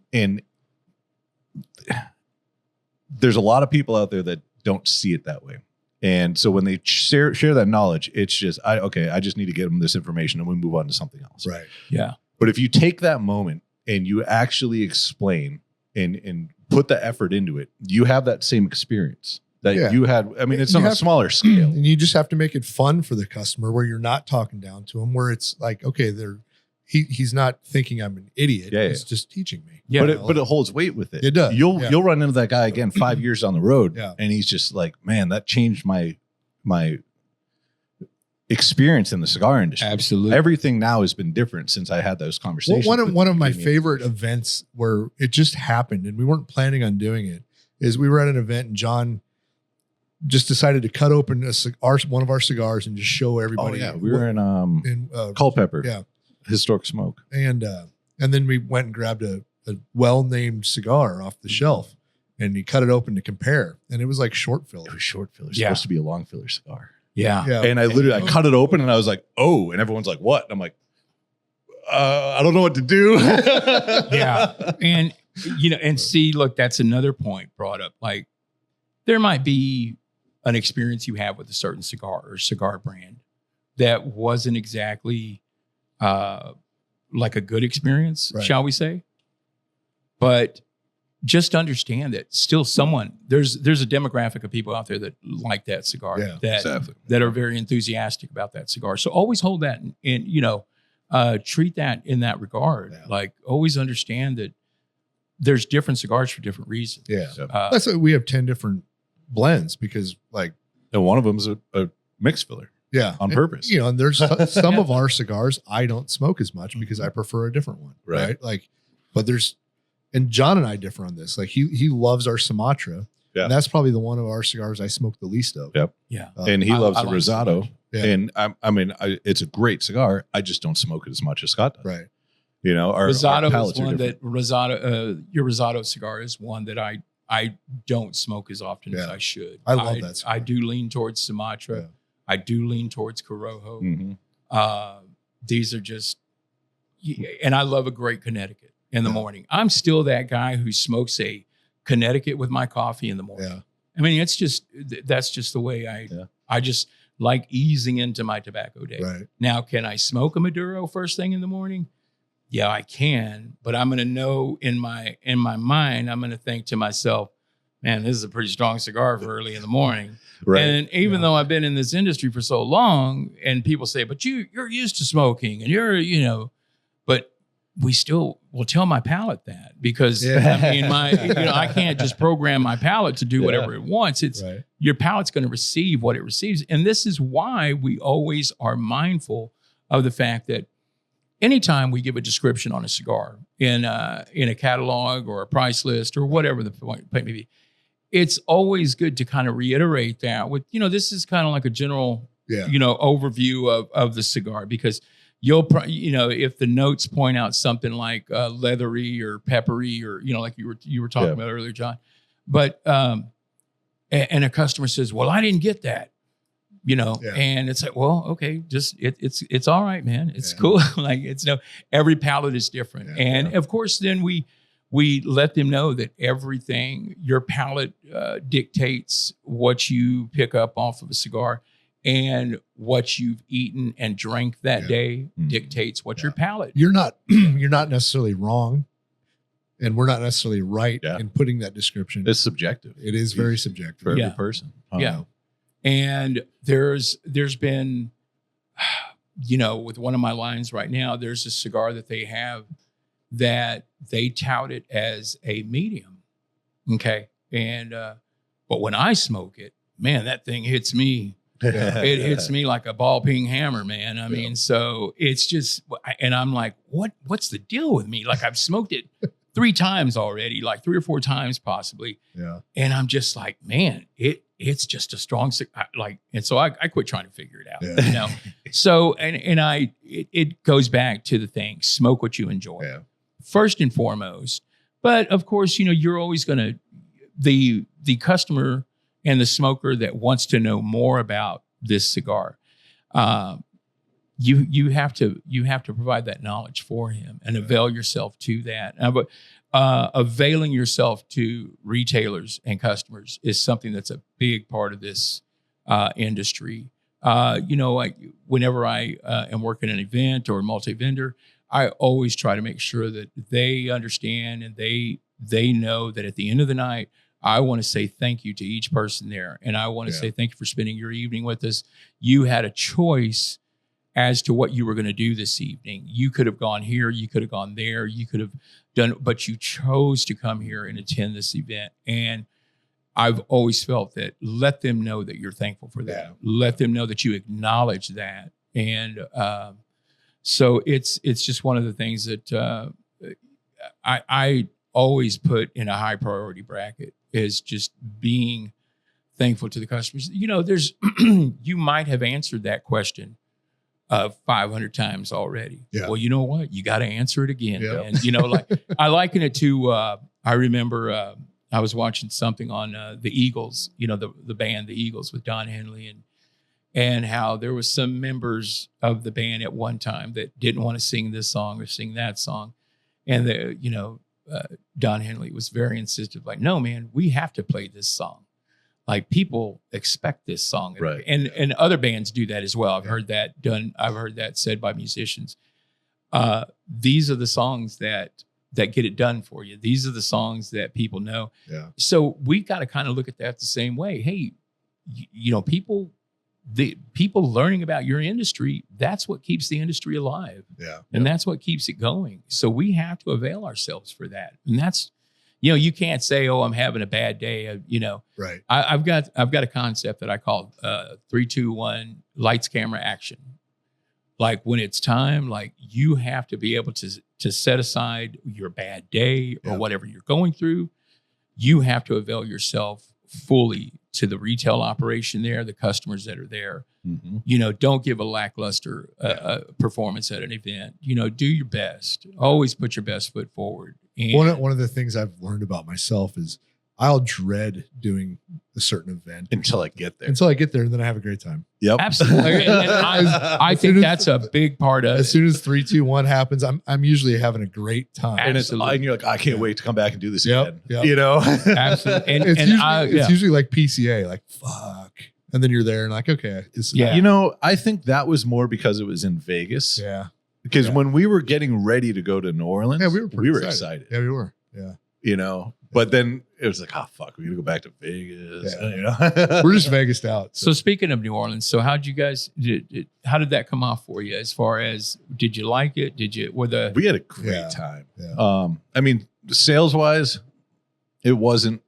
there's a lot of people out there that don't see it that way. And so when they share that knowledge, it's just, I just need to get them this information and we move on to something else. Right. Yeah. But if you take that moment and you actually explain and put the effort into it, you have that same experience that you had. I mean, it's on a smaller scale. And you just have to make it fun for the customer where you're not talking down to them, where it's like, okay, he's not thinking I'm an idiot. Yeah, he's just teaching me. Yeah, but it holds weight with it. It does. You'll run into that guy again 5 years down the road, Yeah. and he's just like, man, that changed my experience in the cigar industry. Absolutely. Everything now has been different since I had those conversations. Well, one of my with favorite events where it just happened and we weren't planning on doing it is we were at an event and John just decided to cut open one of our cigars and just show everybody. Oh yeah, we were in Culpeper, yeah, historic smoke, and then we went and grabbed a well-named cigar off the shelf, and he cut it open to compare, and it was like short filler. It was short filler. It's Yeah. supposed to be a long filler cigar. Yeah. Yeah, And I cut it open and I was like, oh, and everyone's like, what? And I'm like, I don't know what to do. Yeah. And, and see, look, that's another point brought up. Like, there might be an experience you have with a certain cigar or cigar brand that wasn't exactly like a good experience, Right. shall we say? But just understand that still there's a demographic of people out there that like that cigar, Yeah, exactly. that are very enthusiastic about that cigar. So always hold that and treat that in that regard. Yeah. Like, always understand that there's different cigars for different reasons. yeah. Yep. That's why we have 10 different blends because, like, And one of them is a mixed filler yeah, on and, purpose. and there's some of our cigars I don't smoke as much because I prefer a different one, Right. right? Like, but and John and I differ on this. Like, he loves our Sumatra. Yeah. And that's probably the one of our cigars I smoke the least of. Yep. Yeah. And he loves I the like Rosado. Yeah. And it's a great cigar. I just don't smoke it as much as Scott does. Right. Our Rosado palates is are one different. your Rosado cigar is one that I don't smoke as often as Yeah. I should. I love that cigar. I do lean towards Sumatra. Yeah. I do lean towards Corojo. Mhm. These are just, and I love a great Connecticut in the morning. I'm still that guy who smokes a Connecticut with my coffee in the morning. Yeah. I mean, that's just the way I just like easing into my tobacco day. Right. Now, can I smoke a Maduro first thing in the morning? Yeah, I can, but I'm going to know in my mind, I'm going to think to myself, man, this is a pretty strong cigar for early in the morning. Right. And even though I've been in this industry for so long and people say, but you're used to smoking and but we still will tell my palate that because I mean, I can't just program my palate to do whatever it wants. It's Right. your palate's going to receive what it receives. And this is why we always are mindful of the fact that anytime we give a description on a cigar in a catalog or a price list or whatever the point may be, it's always good to kind of reiterate that with, this is kind of like a general, overview of the cigar because if the notes point out something like leathery or peppery or, like you were talking about earlier, John, but, and a customer says, well, I didn't get that. And it's like, well, okay, just it's all right, man. It's cool. Like every palate is different. Yeah, and of course, then we let them know that everything, your palate dictates what you pick up off of a cigar and what you've eaten and drank that day dictates what your palate. You're not necessarily wrong. And we're not necessarily right in putting that description. It's subjective. It is very subjective. For every person. Yeah. And there's been, with one of my lines right now, there's a cigar that they have that they tout it as a medium. Okay. And, but when I smoke it, man, that thing hits me. It hits me like a ball peen hammer, man. I mean, so it's just, and I'm like, what's the deal with me? Like I've smoked it 3 times already, like 3 or 4 times possibly. Yeah. And I'm just like, man, it's just a strong, and so I quit trying to figure it out, Yeah. So, it goes back to the thing, smoke what you enjoy first and foremost. But of course, you're always going to, the customer and the smoker that wants to know more about this cigar, you have to provide that knowledge for him and avail yourself to that. But availing yourself to retailers and customers is something that's a big part of this industry. Whenever I am working an event or multi-vendor, I always try to make sure that they understand and they know that at the end of the night, I want to say thank you to each person there. And I want to say thank you for spending your evening with us. You had a choice as to what you were going to do this evening. You could have gone here, you could have gone there, you could have done, but you chose to come here and attend this event. And I've always felt that let them know that you're thankful for that. Yeah. Let them know that you acknowledge that. And so it's just one of the things that I always put in a high priority bracket is just being thankful to the customers. You know, there's you might have answered that question 500 times already. Yeah. Well, you know what? You got to answer it again. Yeah. And, you know, like I liken it to, I remember I was watching something on the Eagles, you know, the band, the Eagles with Don Henley and how there was some members of the band at one time that didn't want to sing this song or sing that song. And, Don Henley was very insistent, like, no, man, we have to play this song. Like people expect this song. Right. And other bands do that as well. I've heard that done. I've heard that said by musicians. These are the songs that get it done for you. These are the songs that people know. Yeah. So we got to kind of look at that the same way. Hey, you know, the people learning about your industry, that's what keeps the industry alive. Yeah. And that's what keeps it going. So we have to avail ourselves for that. And that's, you know, you can't say, oh, I'm having a bad day. You know, Right. I've got a concept that I call 3, 2, 1 lights, camera, action. Like when it's time, like you have to be able to set aside your bad day or whatever you're going through. You have to avail yourself fully to the retail operation there, the customers that are there. Mm-hmm. You know, don't give a lackluster performance at an event. You know, do your best. Always put your best foot forward. And One of the things I've learned about myself is I'll dread doing a certain event Until I get there. and then I have a great time. Yep. absolutely. And I think that's a big part of As it. soon as 3, 2, 1 happens, I'm usually having a great time. Absolutely. And you're like, I can't wait to come back and do this Yep, again. yep. You know? Absolutely. And, It's usually like PCA, like fuck, and then you're there and like, okay, Yeah. You know, I think that was more because it was in Vegas. yeah, Because Yeah. when we were getting ready to go to New Orleans, yeah, we were pretty excited. Yeah, we were. Yeah, You know, but then it was like, oh fuck, we gotta go back to Vegas. Yeah. You know, we're just Vegased out. so speaking of New Orleans, so how did you guys, how did that come off for you? As far as, did you like it? we had a great Yeah. time. Yeah. I mean, sales wise, it wasn't.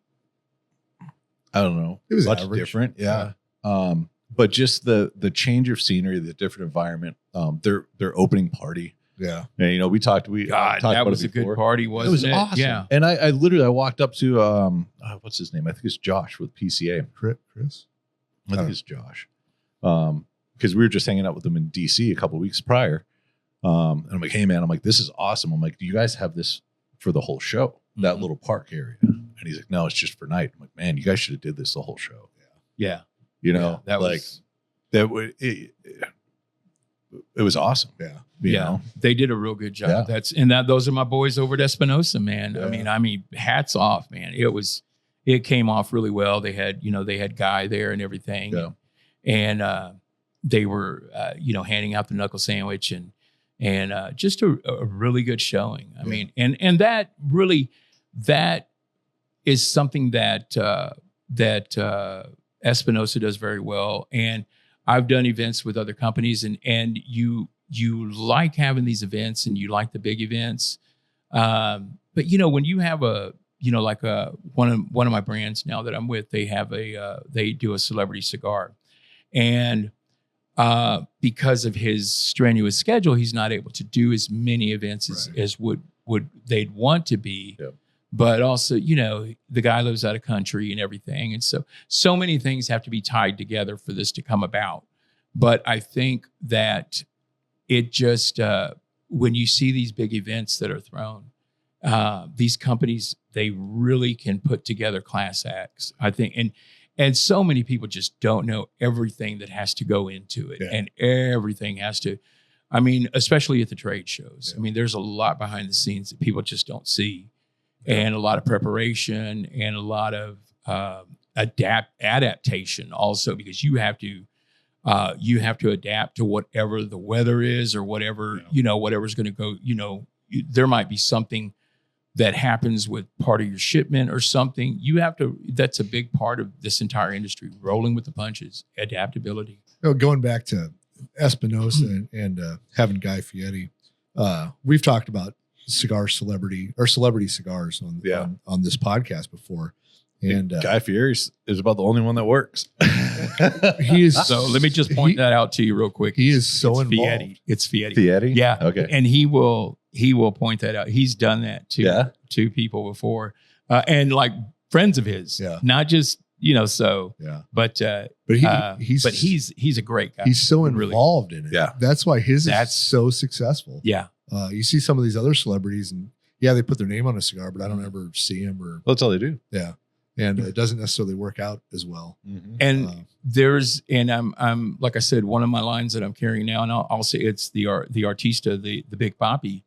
I don't know. It was much average. different. Yeah. But just the change of scenery, the different environment. Their opening party. Yeah, And, you know, we talked God, talked that about was it a before. good party, wasn't it? was awesome. Yeah. And I literally walked up to what's his name? I think it's Josh with PCA. Chris. I think it's Josh. Because we were just hanging out with him in DC a couple of weeks prior. And I'm like, hey man, I'm like, this is awesome. I'm like, do you guys have this for the whole show? That Mhm. little park area? And he's like, no, it's just for night. I'm like, man, you guys should have did this the whole show. Yeah. You know, That like was, that would it was awesome. Yeah, You yeah, know? they did a real good job. Yeah. Those are my boys over at Espinosa, man. Yeah. I mean, hats off, man. It came off really well. They had Guy there and everything. Yeah. And they were, handing out the knuckle sandwich and just a really good showing. I mean, and that is something that Espinosa does very well. And I've done events with other companies and you like having these events and you like the big events. But when you have one of my brands now that I'm with, they do a celebrity cigar. And because of his strenuous schedule, he's not able to do as many events as would they'd want to be. Yep. But also, the guy lives out of country and everything. And so many things have to be tied together for this to come about. But I think that it just, when you see these big events that are thrown, these companies, they really can put together class acts, I think. And so many people just don't know everything that has to go into it. Yeah. And everything has to, especially at the trade shows. Yeah. There's a lot behind the scenes that people just don't see. And a lot of preparation and a lot of adaptation also, because you have to adapt to whatever the weather is or whatever, whatever's going to go, there might be something that happens with part of your shipment or something. That's a big part of this entire industry, rolling with the punches, adaptability. Going back to Espinosa and having Guy Fieri, we've talked about celebrity cigars on this podcast before. And Guy Fieri is about the only one that works. he is. So let me just point that out to you real quick. He is so it's involved. Fieri. It's Fieri. Fieri? Yeah. Okay. And he will point that out. He's done that to people before, and like friends of his. Yeah. Not just so. Yeah. But he's a great guy. He's so Really. involved in it. Yeah. That's why his is so successful. Yeah. You see some of these other celebrities, and they put their name on a cigar, but I don't ever see them or. That's all they do. Yeah. And it doesn't necessarily work out as well. Mm-hmm. And I'm like I said, one of my lines that I'm carrying now, and I'll say it's the Artista, the Big Papi.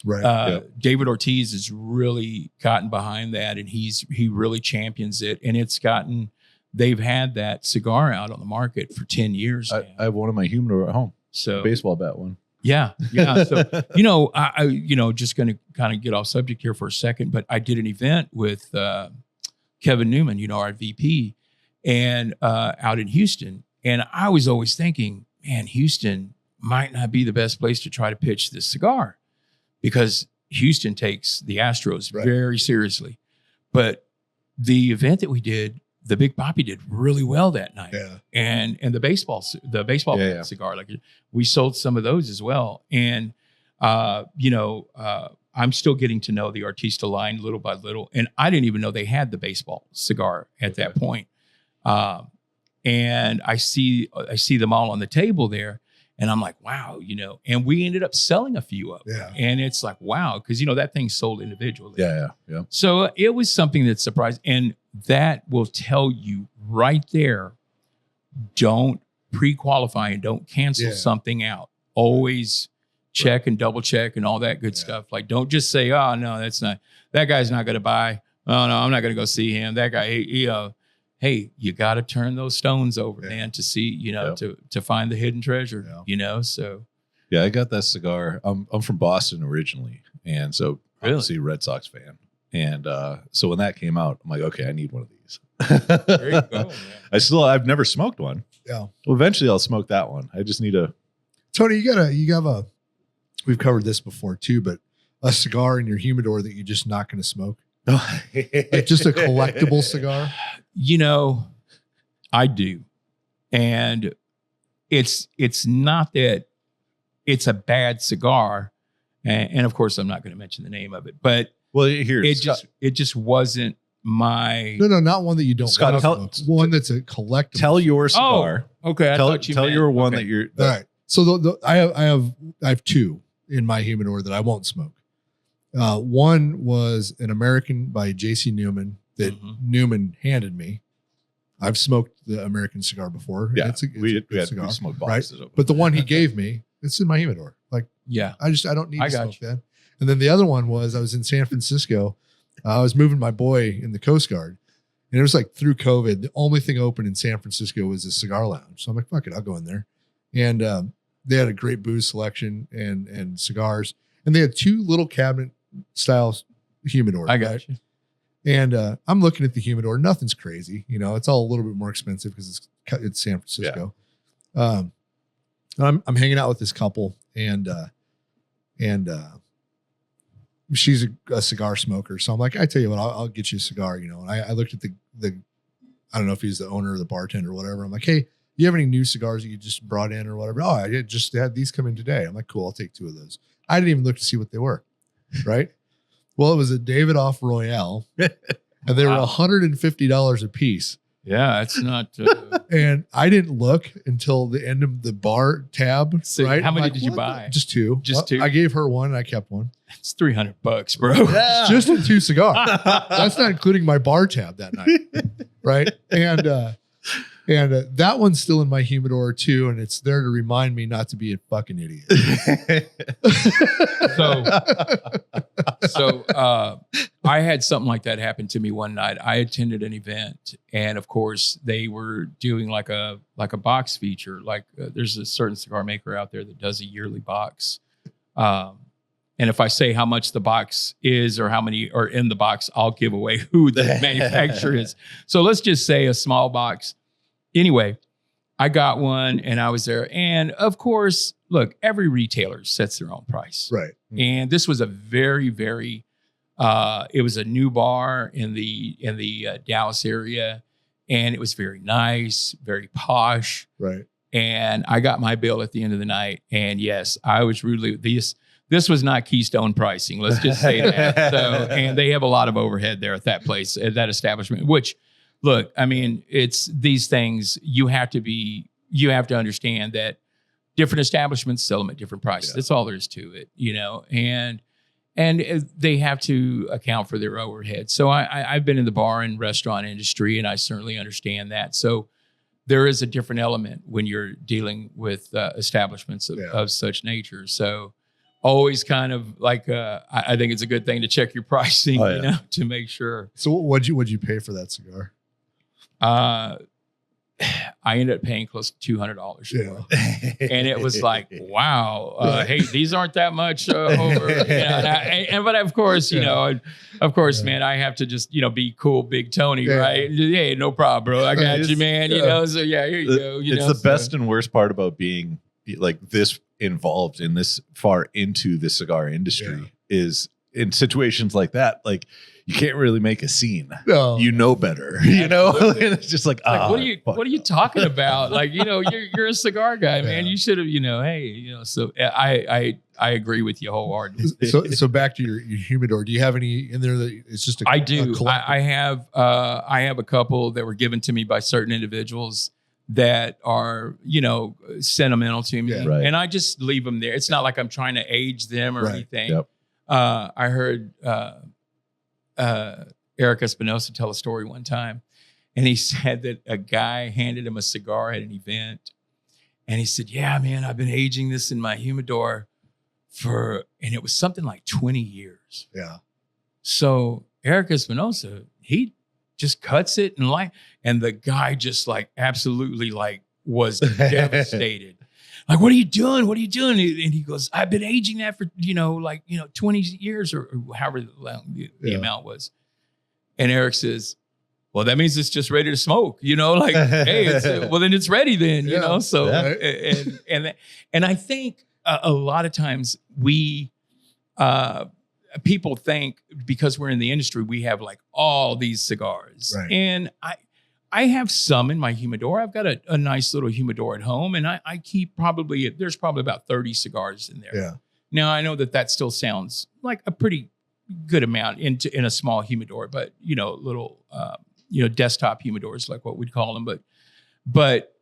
Right. David Ortiz has really gotten behind that, and he really champions it. And they've had that cigar out on the market for 10 years now. I have one of my humidor at home. So Baseball bat one. Yeah. So, I just going to kind of get off subject here for a second, but I did an event with Kevin Newman, our VP, and out in Houston. And I was always thinking, man, Houston might not be the best place to try to pitch this cigar because Houston takes the Astros very seriously. But the event that we did, the Big Papi did really well that night. Yeah. And the baseball cigar, like we sold some of those as well. And, I'm still getting to know the Artista line little by little. And I didn't even know they had the baseball cigar at that point. And I see them all on the table there. And I'm like, wow, and we ended up selling a few of them. Yeah. And it's like, wow, because, that thing sold individually. Yeah. So it was something that surprised. And that will tell you right there, don't pre-qualify and don't cancel something out. Always check and double check and all that good stuff. Like, don't just say, oh, no, that guy's not going to buy. Oh, no, I'm not going to go see him. That guy, hey, you got to turn those stones over, man, to see, to find the hidden treasure, so. Yeah, I got that cigar. I'm from Boston originally. And so obviously a Red Sox fan. And so when that came out, I'm like, okay, I need one of these. There you go, man. I've never smoked one. Yeah. Well, eventually I'll smoke that one. I just need a. Tony, you have we've covered this before too, but a cigar in your humidor that you're just not going to smoke. Like just a collectible cigar. I do. And it's not that it's a bad cigar. And of course, I'm not going to mention the name of it, but it just wasn't my. No, not one that you don't. Scott, one that's a collectible. Tell your cigar. Oh, okay. Tell your one that you're. All right. So I have two in my humidor that I won't smoke. One was an American by J.C. Newman that Newman handed me. I've smoked the American cigar before. Yeah, it's a cigar, we smoked boxes of them. But the one he gave me, it's in my humidor. Like, yeah, I don't need to smoke that. And then the other one was I was in San Francisco. I was moving my boy in the Coast Guard, and it was like through COVID. The only thing open in San Francisco was a cigar lounge. So I'm like, fuck it, I'll go in there. And they had a great booze selection and cigars, and they had two little cabinet style humidors. I got you. And I'm looking at the humidor. Nothing's crazy. It's all a little bit more expensive because it's San Francisco. Yeah. I'm hanging out with this couple, and she's a cigar smoker. So I'm like, I tell you what, I'll get you a cigar. And I looked at the I don't know if he's the owner or the bartender or whatever. I'm like, hey, you have any new cigars that you just brought in or whatever? Oh, I just had these come in today. I'm like, cool, I'll take two of those. I didn't even look to see what they were. Right. Well, it was a Davidoff Royale, and they were $150 a piece. Yeah, it's not. And I didn't look until the end of the bar tab. So right? How many did you buy? Just two. Just two. I gave her one, and I kept one. It's $300, bro. Yeah. Just in two cigars. That's not including my bar tab that night, right? And that one's still in my humidor too, and it's there to remind me not to be a fucking idiot. So I had something like that happen to me one night. I attended an event, and of course they were doing like a box feature. Like there's a certain cigar maker out there that does a yearly box. And if I say how much the box is or how many are in the box, I'll give away who the manufacturer is. So let's just say a small box. Anyway, I got one and I was there. And of course, look, every retailer sets their own price. Right. And this was a very, very It was a new bar in the Dallas area, and it was very nice, very posh. Right. And I got my bill at the end of the night. And yes, I was rudely this was not Keystone pricing. Let's just say that. So, and they have a lot of overhead there at that place, at that establishment, which look, I mean, it's these things you have to understand that different establishments sell them at different prices. Yeah. That's all there is to it, and they have to account for their overhead. So I've been in the bar and restaurant industry, and I certainly understand that. So there is a different element when you're dealing with establishments of such nature. So always kind of like, I think it's a good thing to check your pricing, to make sure. So what'd you pay for that cigar? I ended up paying close to $200 for it. And it was like, wow, hey, these aren't that much over. But of course, man, I have to just, be cool, Big Tony, right? Hey, no problem, bro. I got you, man. So here you go. It's the best and worst part about being like this involved in this far into the cigar industry is in situations like that, like you can't really make a scene. No. You know better, and it's just like, what are you talking about? Like, you're a cigar guy, man. You should have, so I agree with you wholeheartedly. So back to your humidor. Do you have any in there that it's just I do. I have a couple that were given to me by certain individuals that are, sentimental to me. Yeah. Right. And I just leave them there. It's not like I'm trying to age them or anything. Yep. I heard Eric Espinosa tell a story one time, and he said that a guy handed him a cigar at an event, and he said, "Yeah, man, I've been aging this in my humidor and it was something like 20 years." Yeah. So Eric Espinosa, he just cuts it and the guy just absolutely was devastated. Like, what are you doing? What are you doing? And he goes, "I've been aging that for, 20 years or however long the amount was." And Eric says, "Well, that means it's just ready to smoke, hey, well, then it's ready then, So, and I think a lot of times people think because we're in the industry, we have all these cigars. Right. And I have some in my humidor. I've got a nice little humidor at home, and I keep there's probably about 30 cigars in there. Yeah. Now I know that still sounds like a pretty good amount in a small humidor, but little desktop humidors, like what we'd call them. But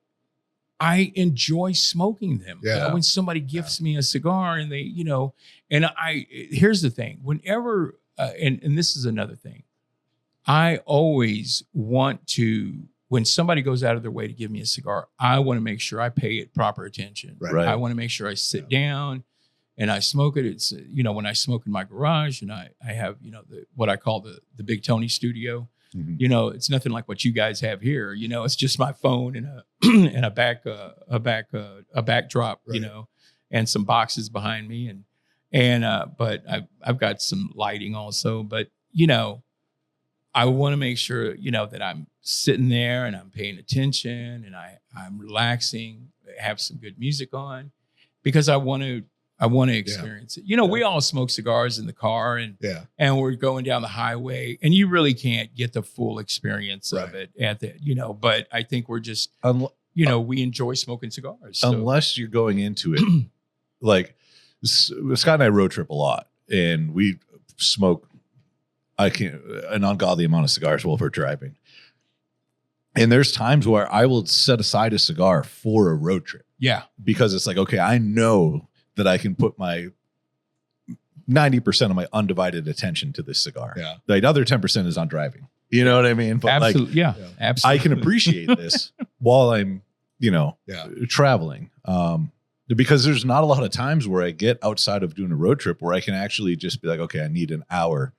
I enjoy smoking them. Yeah. When somebody gifts me a cigar and they, and here's the thing, whenever, and this is another thing, I always want to, when somebody goes out of their way to give me a cigar, I want to make sure I pay it proper attention. Right. I want to make sure I sit down and I smoke it. It's, when I smoke in my garage and I have, what I call the Big Tony studio, it's nothing like what you guys have here. It's just my phone and and a backdrop, right. And some boxes behind me. But I've got some lighting also, but, I want to make sure, that I'm sitting there and I'm paying attention and I'm relaxing, have some good music on, because I want to experience it. We all smoke cigars in the car and we're going down the highway, and you really can't get the full experience of it at that, but I think we're just, we enjoy smoking cigars. So. Unless you're going into it, like Scott and I road trip a lot, and we smoke an ungodly amount of cigars while we're driving. And there's times where I will set aside a cigar for a road trip. Yeah. Because it's like, okay, I know that I can put my 90% of my undivided attention to this cigar. Yeah. The other 10% is on driving. You know what I mean? But absolutely. Absolutely. I can appreciate this while I'm, traveling. Because there's not a lot of times where I get outside of doing a road trip where I can actually just be like, okay, I need an hour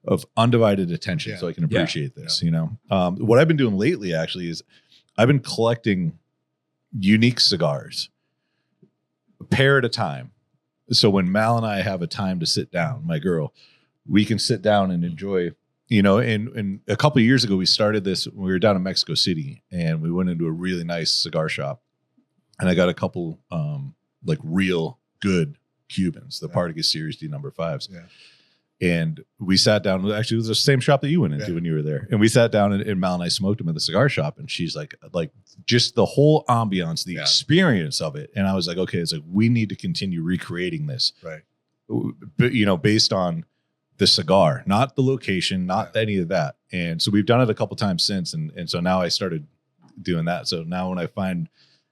of undivided attention so I can appreciate this. What I've been doing lately actually is I've been collecting unique cigars, a pair at a time. So when Mal and I have a time to sit down, my girl, we can sit down and enjoy, and a couple of years ago, we started this, we were down in Mexico City, and we went into a really nice cigar shop, and I got a couple real good Cubans, the Partagas Series D number 5s. Yeah. And we sat down. Actually, it was the same shop that you went into when you were there. And we sat down, and Mal and I smoked them at the cigar shop. And she's like just the whole ambiance, the experience of it. And I was like, okay, it's like we need to continue recreating this, right? But based on the cigar, not the location, not any of that. And so we've done it a couple times since. And so now I started doing that. So now when I find,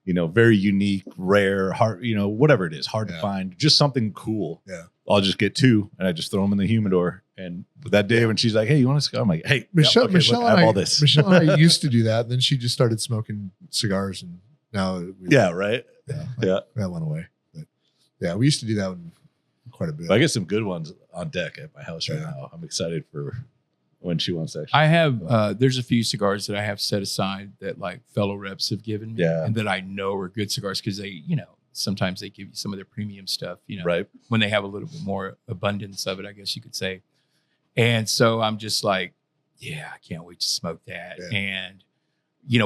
very unique, rare, hard, whatever it is, hard to find, just something cool. Yeah. I'll just get 2 and I just throw them in the humidor. And that day when she's like, hey, you want a cigar? I'm like, hey, Michelle, look, I have all this. Michelle and I used to do that. Then she just started smoking cigars, and now right. That went away. But yeah, we used to do that quite a bit. I get some good ones on deck at my house right now. I'm excited for when she wants to actually. I have, there's a few cigars that I have set aside that like fellow reps have given me and that I know are good cigars because they, sometimes they give you some of their premium stuff, right, when they have a little bit more abundance of it, I guess you could say. And so I'm just like, yeah, I can't wait to smoke that. Yeah. And,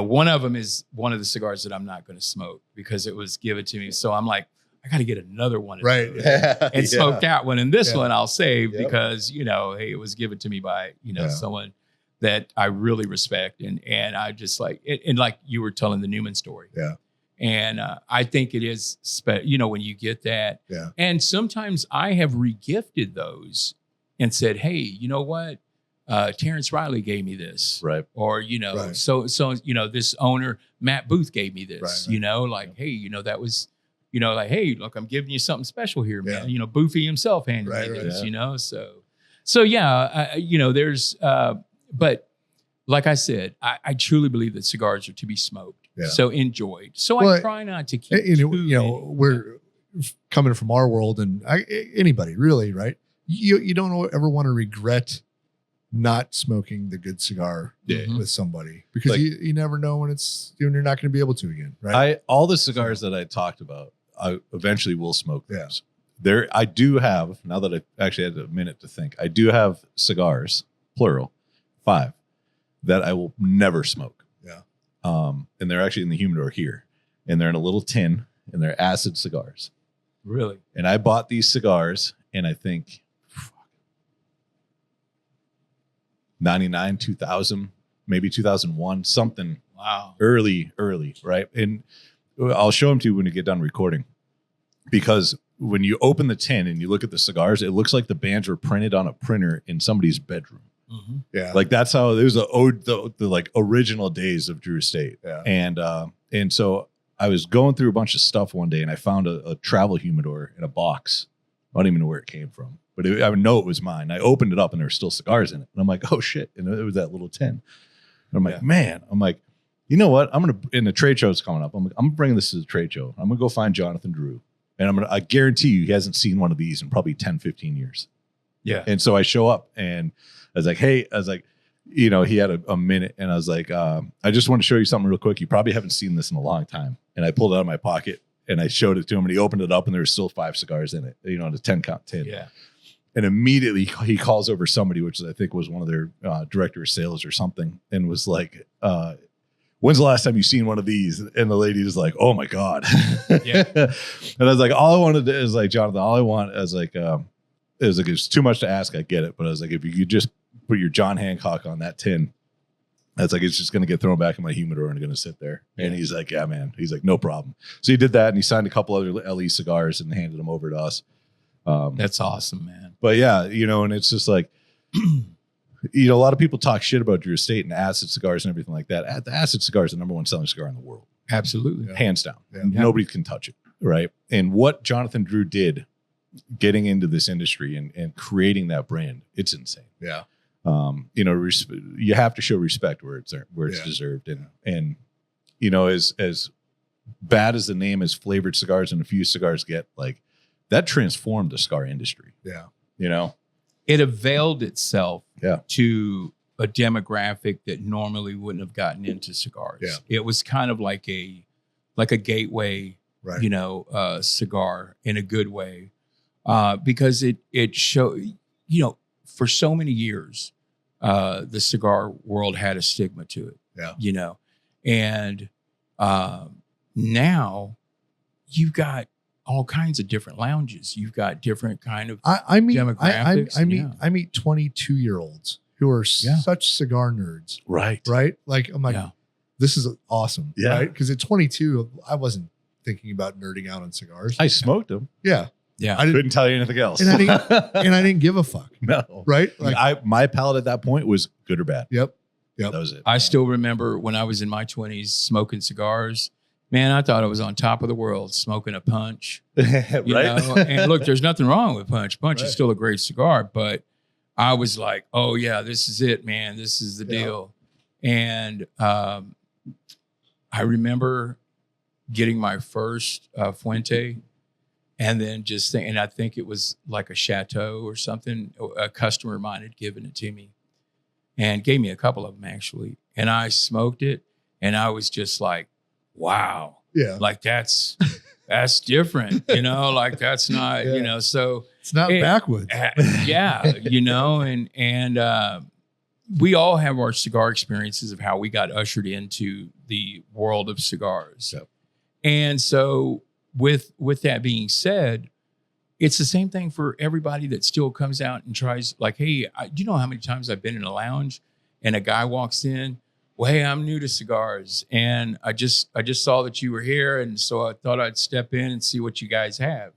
one of them is one of the cigars that I'm not going to smoke because it was given to me. So I'm like, I got to get another one of and smoke that one. And this one I'll save because, hey, it was given to me by, someone that I really respect. And I just like it. And like you were telling the Newman story. Yeah. And I think it is, when you get that. Yeah. And sometimes I have regifted those and said, hey, you know what? Terrence Riley gave me this. Right. Or, so this owner, Matt Booth, gave me this, hey, that was, like, hey, look, I'm giving you something special here, man. Boofy himself handed me this, So yeah, there's, but like I said, I truly believe that cigars are to be smoked. Yeah. So enjoyed. So I try not to keep. We're coming from our world, and anybody really, right? You don't ever want to regret not smoking the good cigar with somebody because you never know when you're not going to be able to again, right? All the cigars that I talked about, I eventually will smoke those. There, I do have, now that I actually had a minute to think, I do have cigars, plural, 5, that I will never smoke. And they're actually in the humidor here, and they're in a little tin, and they're acid cigars. Really? And I bought these cigars, and I think 99, 2000, maybe 2001, something. Wow. Early, right? And I'll show them to you when you get done recording, because when you open the tin and you look at the cigars, it looks like the bands were printed on a printer in somebody's bedroom. Mm-hmm. Yeah, like that's how it was the like original days of Drew Estate. Yeah. And so I was going through a bunch of stuff one day, and I found a travel humidor in a box. I don't even know where it came from, but I know it was mine. I opened it up, and there were still cigars in it, and I'm like, oh shit! And it was that little tin. And I'm like, man, you know what? And the trade show's coming up. I'm bringing this to the trade show. I'm gonna go find Jonathan Drew, and I guarantee you he hasn't seen one of these in probably 10, 15 years. Yeah. And so I show up, and I was like, hey, he had a minute, and I was like, I just want to show you something real quick. You probably haven't seen this in a long time. And I pulled it out of my pocket, and I showed it to him, and he opened it up, and there were still 5 cigars in it, the 10-count tin. Yeah. And immediately he calls over somebody, which I think was one of their director of sales or something, and was like, when's the last time you seen one of these? And the lady was like, oh my God. Yeah. And I was like, all I wanted to is like, Jonathan, all I want is like, it's too much to ask. I get it. But I was like, if you could just put your John Hancock on that tin, that's like, it's just going to get thrown back in my humidor and going to sit there. Yeah. And he's like, yeah, man. He's like, no problem. So he did that, and he signed a couple other LE cigars and handed them over to us. That's awesome, man. But yeah, and it's just like, a lot of people talk shit about Drew Estate and acid cigars and everything like that. The acid cigar is the number 1 selling cigar in the world. Absolutely. Hands down. Yeah. Nobody can touch it. Right. And what Jonathan Drew did getting into this industry and creating that brand, it's insane. Yeah. You have to show respect where it's deserved. And as bad as the name as flavored cigars and a few cigars get, like, that transformed the cigar industry. Yeah. It availed itself to a demographic that normally wouldn't have gotten into cigars. Yeah. It was kind of like a gateway, cigar in a good way, because it showed, for so many years, the cigar world had a stigma to it. And now you've got all kinds of different lounges. You've got different kind of I meet demographics. I meet 22-year-olds who are such cigar nerds. Right. Right. Like I'm like, this is awesome. Yeah. Right. Because at 22, I wasn't thinking about nerding out on cigars. I smoked them. Yeah. Yeah. I Couldn't tell you anything else. and I didn't give a fuck. No. Right. Like, My palate at that point was good or bad. Yep. That was it. I still remember when I was in my 20s smoking cigars. Man, I thought I was on top of the world smoking a punch. Right. You know? And look, there's nothing wrong with punch. Punch Right. is still a great cigar, but I was like, oh yeah, this is it, man. This is the deal. And I remember getting my first Fuente, and then just and I think it was like a Chateau or something. A customer of mine had given it to me and gave me a couple of them actually. And I smoked it, and I was just like, wow. yeah. Like that's different, you know, like that's not, you know, so It's not backwoods. yeah, you know, and we all have our cigar experiences of how we got ushered into the world of cigars. Yep. And so with that being said, it's the same thing for everybody that still comes out and tries like, hey, do you know how many times I've been in a lounge and a guy walks in, well, hey, I'm new to cigars, and I just saw that you were here, and so I thought I'd step in and see what you guys have.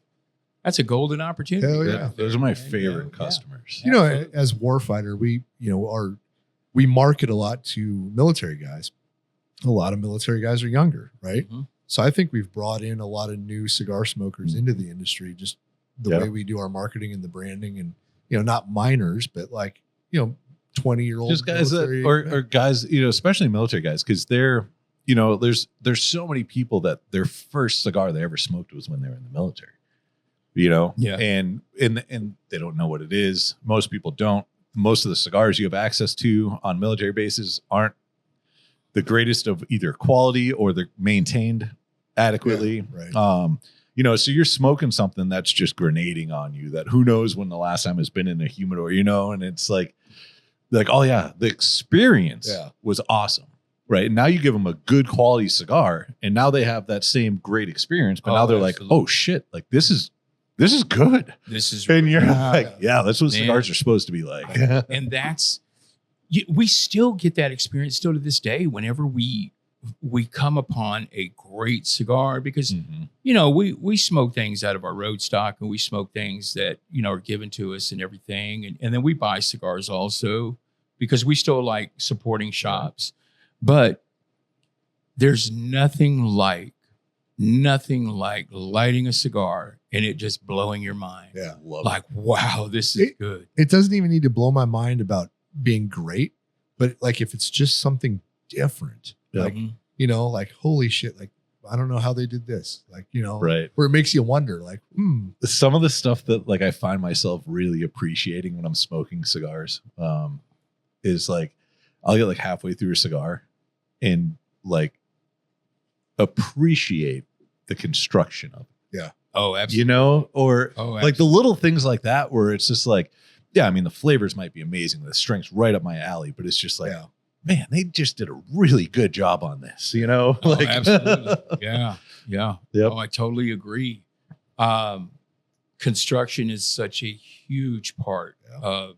That's a golden opportunity. Hell yeah. Those are my favorite customers. You know, as Warfighter, we market a lot to military guys. A lot of military guys are younger, right? Mm-hmm. So I think we've brought in a lot of new cigar smokers into the industry, just the way we do our marketing and the branding, and not minors, but like 20-year-old just guys or guys, especially military guys, because they're, there's so many people that their first cigar they ever smoked was when they were in the military, and they don't know what it is. Most people don't. Most of the cigars you have access to on military bases aren't the greatest of either quality or they're maintained adequately. Yeah, right. So you're smoking something that's just grenading on you that who knows when the last time has been in a humidor, and it's like, oh yeah, the experience was awesome. Right. And now you give them a good quality cigar and now they have that same great experience, but now they're absolutely. like, oh shit, like this is good. This is, and you're like, yeah, that's what cigars are supposed to be like. and we still get that experience still to this day whenever we come upon a great cigar, because we smoke things out of our road stock, and we smoke things that are given to us and everything, and then we buy cigars also because we still like supporting shops. But there's nothing like lighting a cigar and it just blowing your mind. Yeah, like wow, this is good. It doesn't even need to blow my mind about being great, but like if it's just something different, like like holy shit, like I don't know how they did this, like right, where it makes you wonder, like some of the stuff that like I find myself really appreciating when I'm smoking cigars is like I'll get like halfway through a cigar and like appreciate the construction of it. Yeah. Oh, absolutely. Like the little things like that where it's just like, yeah, I mean, the flavors might be amazing. The strength's right up my alley, but it's just like, man, they just did a really good job on this, like, absolutely. Yeah. Yeah. Yep. Oh, I totally agree. Construction is such a huge part of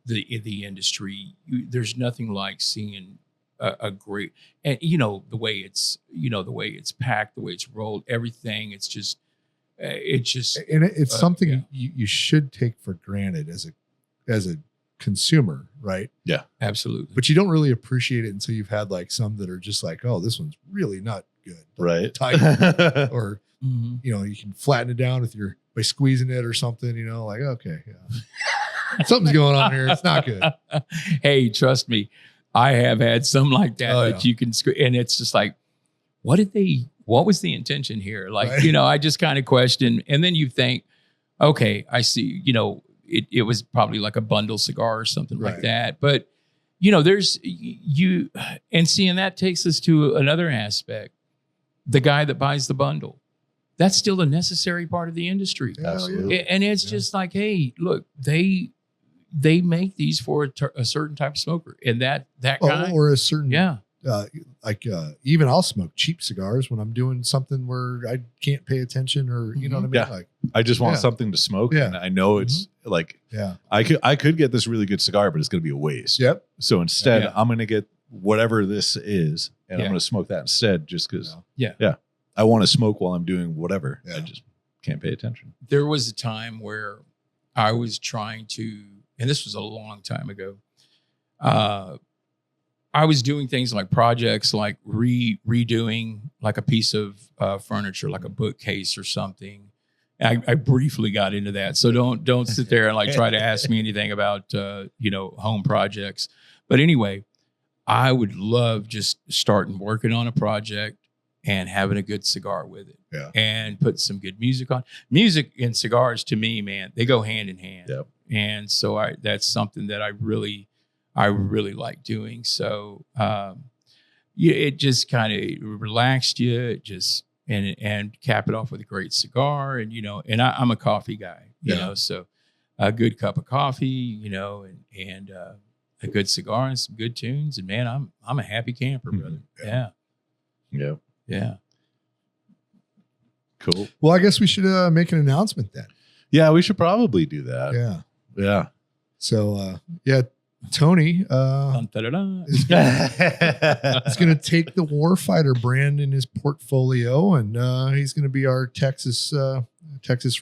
the industry. There's nothing like seeing a great, and the way it's packed, the way it's rolled, everything. It's just something you should take for granted as a consumer, right? Yeah, absolutely. But you don't really appreciate it until you've had like some that are just like, oh, this one's really not good, right? Tight, or you can flatten it down by squeezing it or something. Like okay, something's going on here. It's not good. Hey, trust me, I have had some like that you can, and it's just like, what was the intention here? Like, right. I just kind of question. And then you think, okay, I see, it was probably like a bundle cigar or something like that. But, there's and seeing that takes us to another aspect. The guy that buys the bundle, that's still a necessary part of the industry. Absolutely. And it's just like, hey, look, they make these for a certain type of smoker, and that guy, or a certain even I'll smoke cheap cigars when I'm doing something where I can't pay attention, or you know what I mean. Yeah. Like, I just want something to smoke. Yeah. And I know it's like, yeah, I could get this really good cigar, but it's going to be a waste. yep, So instead, Yeah. I'm going to get whatever this is, and I'm going to smoke that instead, just because. Yeah. I want to smoke while I'm doing whatever. Yeah. I just can't pay attention. There was a time where I was trying to, and this was a long time ago. I was doing things like projects, like redoing like a piece of furniture, like a bookcase or something. I briefly got into that, so don't sit there and like try to ask me anything about home projects. But anyway, I would love just starting working on a project and having a good cigar with it, and put some good music on. Music and cigars, to me, man, they go hand in hand. Yep. And so that's something that I really like doing. So it just kind of relaxed you. It just and cap it off with a great cigar, and and I'm a coffee guy, you know, so a good cup of coffee, and a good cigar and some good tunes, and man, I'm a happy camper, brother. Yeah. Yeah. Cool. Well, I guess we should make an announcement then. Yeah, we should probably do that. Yeah. Yeah. So Tony Dun, da, da, da. is going to take the Warfighter brand in his portfolio, and he's going to be our Texas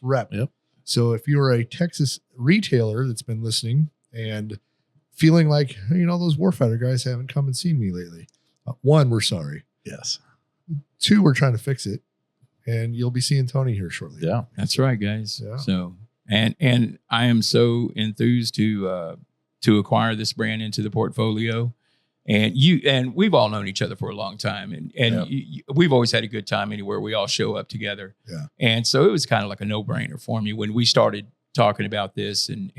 rep. Yep. So if you're a Texas retailer that's been listening and feeling like, those Warfighter guys haven't come and seen me lately, one, we're sorry. Yes. Two, we're trying to fix it, and you'll be seeing Tony here shortly. Yeah. That's right, guys. Yeah. So and I am so enthused to acquire this brand into the portfolio. And we've all known each other for a long time, and we've always had a good time anywhere we all show up together. Yeah. And so it was kind of like a no-brainer for me when we started talking about this, and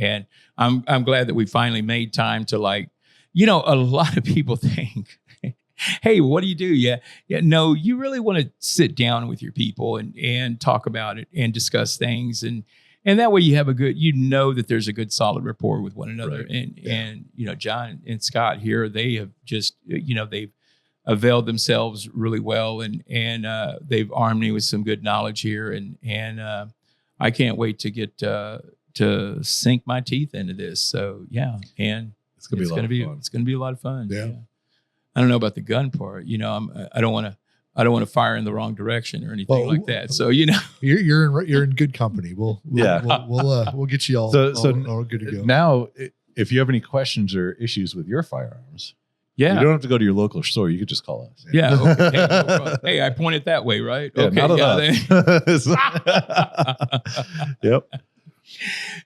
I'm glad that we finally made time to, like, a lot of people think, hey, what do you do? Yeah. No, you really want to sit down with your people and talk about it and discuss things. And that way you have that there's a good solid rapport with one another. Right. And John and Scott here, they have just, they've availed themselves really well, and they've armed me with some good knowledge here. And I can't wait to get, to sink my teeth into this. So yeah. And It's going to be fun. It's going to be a lot of fun. Yeah. I don't know about the gun part. I don't want to fire in the wrong direction or anything like that. So you're in good company. We'll get you all all good to go. Now, if you have any questions or issues with your firearms, you yeah, don't have to go to your local store. You could just call us. yeah. Okay. Hey, no problem. Hey, I pointed that way, right? Yeah, Okay. not Yeah. Yep.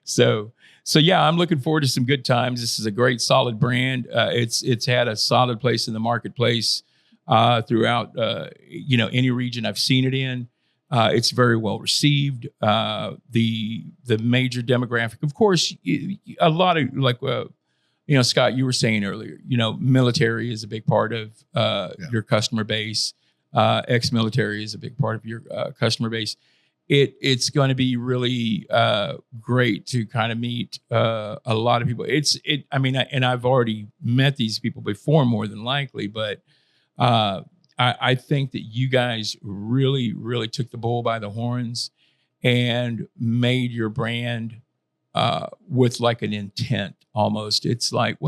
So yeah, I'm looking forward to some good times. This is a great, solid brand. It's had a solid place in the marketplace throughout any region I've seen it in. It's very well received. The major demographic, of course, a lot of like Scott, you were saying earlier. Military is a big part of your customer base. Ex-military is a big part of your customer base. It's going to be really great to kind of meet a lot of people. And I've already met these people before, more than likely, but I think that you guys really, really took the bull by the horns and made your brand with like an intent almost. It's like,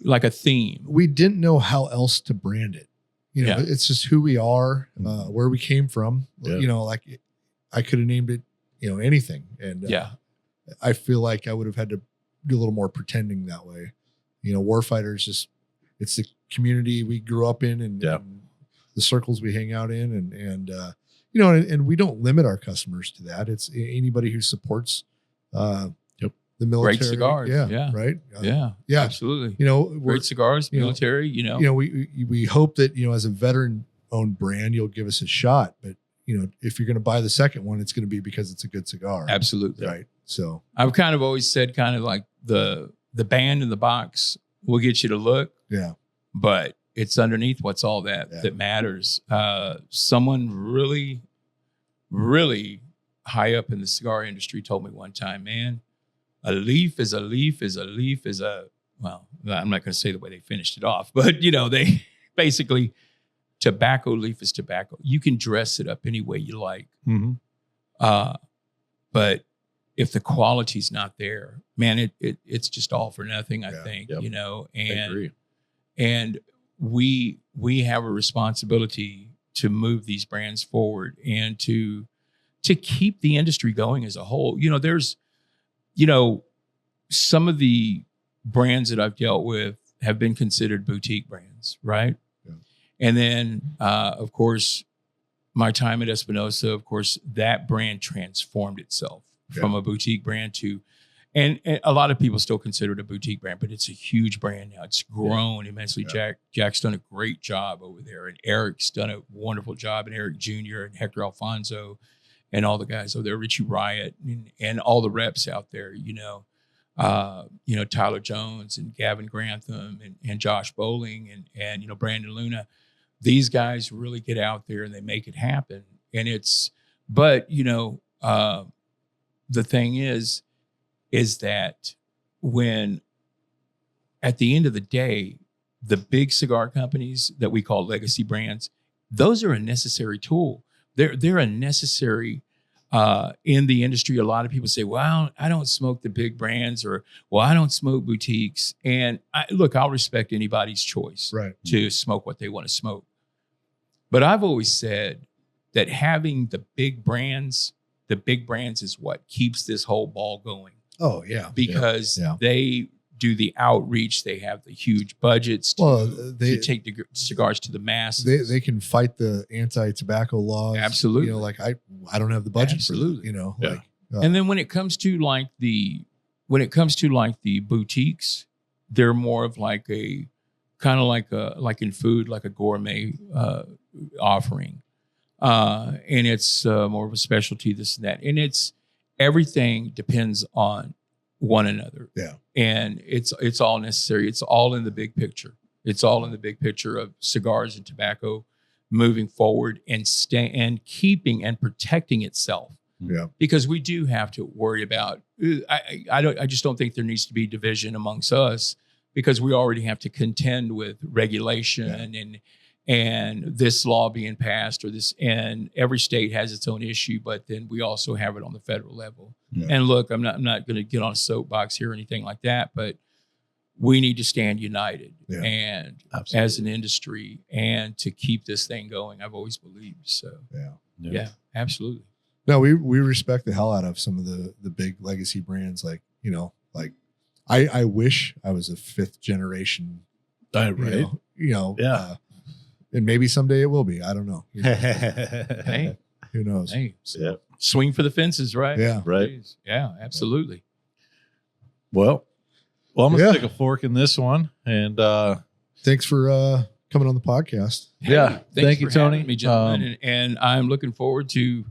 like a theme. We didn't know how else to brand it. It's just who we are, where we came from. Yeah. Like I could have named it, anything. And I feel like I would have had to do a little more pretending that way. Warfighter is just, it's the community we grew up in, and the circles we hang out in. And we don't limit our customers to that. It's anybody who supports the military. Great cigars. Yeah. Right. Yeah. Absolutely. Great cigars, military, we hope that, as a veteran owned brand, you'll give us a shot, but if you're going to buy the second one, it's going to be because it's a good cigar. Absolutely. Right. So I've kind of always said kind of like the band in the box will get you to look. Yeah. But it's underneath what's all that matters. Someone really, really high up in the cigar industry told me one time, man, a leaf is a leaf is a leaf is a, well, I'm not going to say the way they finished it off, but they basically tobacco leaf is tobacco. You can dress it up any way you like. But if the quality's not there, man, it's just all for nothing, I think, Yep. you know, I agree. and we have a responsibility to move these brands forward and to keep the industry going as a whole. You know, there's, you know, some of the brands that I've dealt with have been considered boutique brands, right? Yeah. And then, of course, my time at Espinosa, of course, that brand transformed itself from a boutique brand to, and a lot of people still consider it a boutique brand, but it's a huge brand now. It's grown immensely. Jack's done a great job over there, and Eric's done a wonderful job, and Eric Jr. and Hector Alfonso and all the guys over there, Richie Riot and all the reps out there, you know, Tyler Jones and Gavin Grantham and Josh Bowling and, you know, Brandon Luna. These guys really get out there and they make it happen. And but, you know, the thing is that when at the end of the day, the big cigar companies that we call legacy brands, those are a necessary tool. They're a necessary in the industry. A lot of people say, well, I don't smoke the big brands, or, well, I don't smoke boutiques. And I'll respect anybody's choice to smoke what they want to smoke. But I've always said that having the big brands is what keeps this whole ball going. Oh, yeah. Because they do the outreach. They have the huge budgets to take the cigars to the masses. They can fight the anti-tobacco laws. Absolutely. You know, like I don't have the budget for that, you know. Like, and then when it comes to like the boutiques, they're more of like a kind of like in food, like a gourmet offering. And it's more of a specialty, this and that. And everything depends on one another. Yeah. And it's all necessary. It's all in the big picture. It's all in the big picture of cigars and tobacco moving forward and keeping and protecting itself. Yeah. Because we do have to worry about, I just don't think there needs to be division amongst us, because we already have to contend with regulation and this law being passed, and every state has its own issue, but then we also have it on the federal level. Yeah. And look, I'm not going to get on a soapbox here or anything like that, but we need to stand united and as an industry and to keep this thing going. I've always believed so. Yeah, absolutely. No, we respect the hell out of some of the big legacy brands. Like, you know, like I wish I was a fifth generation, right? And maybe someday it will be. I don't know. You know? Hey, who knows? Hey, swing for the fences, right? Yeah, right. Yeah, absolutely. Well, I'm gonna stick a fork in this one, and thanks for coming on the podcast. Thank you, Tony. Me, gentlemen, and I'm looking forward to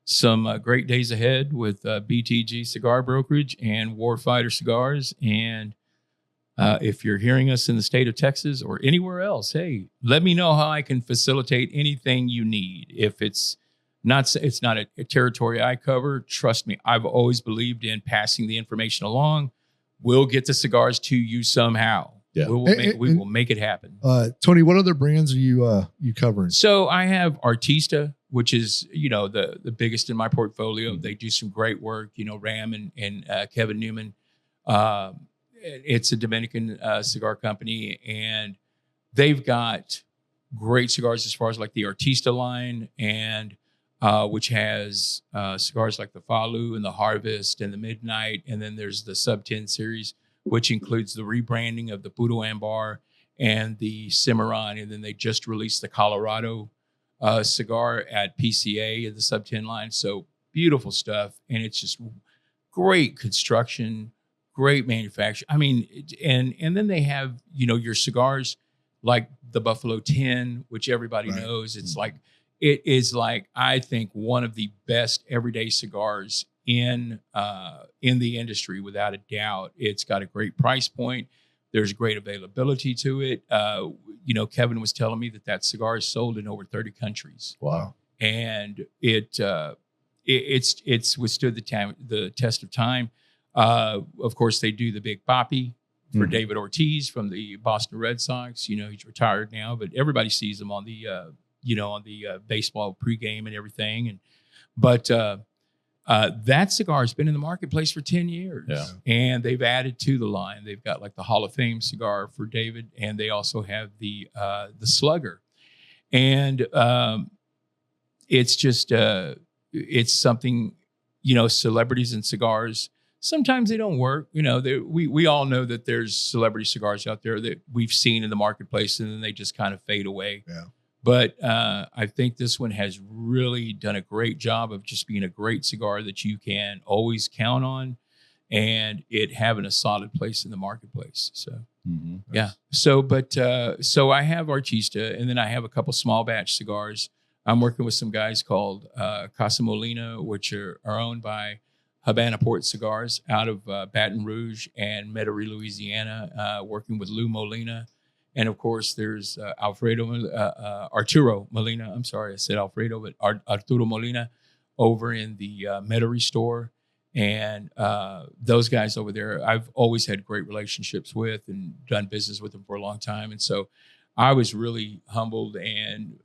some great days ahead with BTG Cigar Brokerage and Warfighter Cigars. And if you're hearing us in the state of Texas or anywhere else, hey, let me know how I can facilitate anything you need. If it's not a territory I cover, trust me, I've always believed in passing the information along. We'll get the cigars to you somehow. Yeah, we will make it happen. Tony, what other brands are you covering? So I have Artista, which is, you know, the biggest in my portfolio. They do some great work. You know, Ram and Kevin Newman. It's a Dominican cigar company, and they've got great cigars as far as like the Artista line, and which has cigars like the Falu and the Harvest and the Midnight. And then there's the Sub 10 series, which includes the rebranding of the Puro Ambar and the Cimarron. And then they just released the Colorado cigar at PCA in the Sub 10 line. So beautiful stuff. And it's just great construction, great manufacture. I mean, and then they have, you know, your cigars like the Buffalo 10, which everybody knows. It's like, it is like, I think, one of the best everyday cigars in the industry, without a doubt. It's got a great price point. There's great availability to it. You know, Kevin was telling me that cigar is sold in over 30 countries. Wow. And it's withstood the test of time. Of course, they do the Big Papi, for David Ortiz from the Boston Red Sox. He's retired now, but everybody sees him on the baseball pregame and everything. But that cigar has been in the marketplace for 10 years, and they've added to the line. They've got like the Hall of Fame cigar for David, and they also have the Slugger, and it's just it's something. Celebrities and cigars. Sometimes they don't work. We all know that there's celebrity cigars out there that we've seen in the marketplace, and then they just kind of fade away. Yeah. But I think this one has really done a great job of just being a great cigar that you can always count on, and it having a solid place in the marketplace. So, yeah. So I have Artista, and then I have a couple small batch cigars. I'm working with some guys called Casa Molina, which are owned by Havana Port Cigars out of Baton Rouge and Metairie, Louisiana, working with Lou Molina. And of course, there's Arturo Molina. I'm sorry, I said Alfredo, but Arturo Molina over in the Metairie store. And those guys over there, I've always had great relationships with and done business with them for a long time. And so I was really humbled and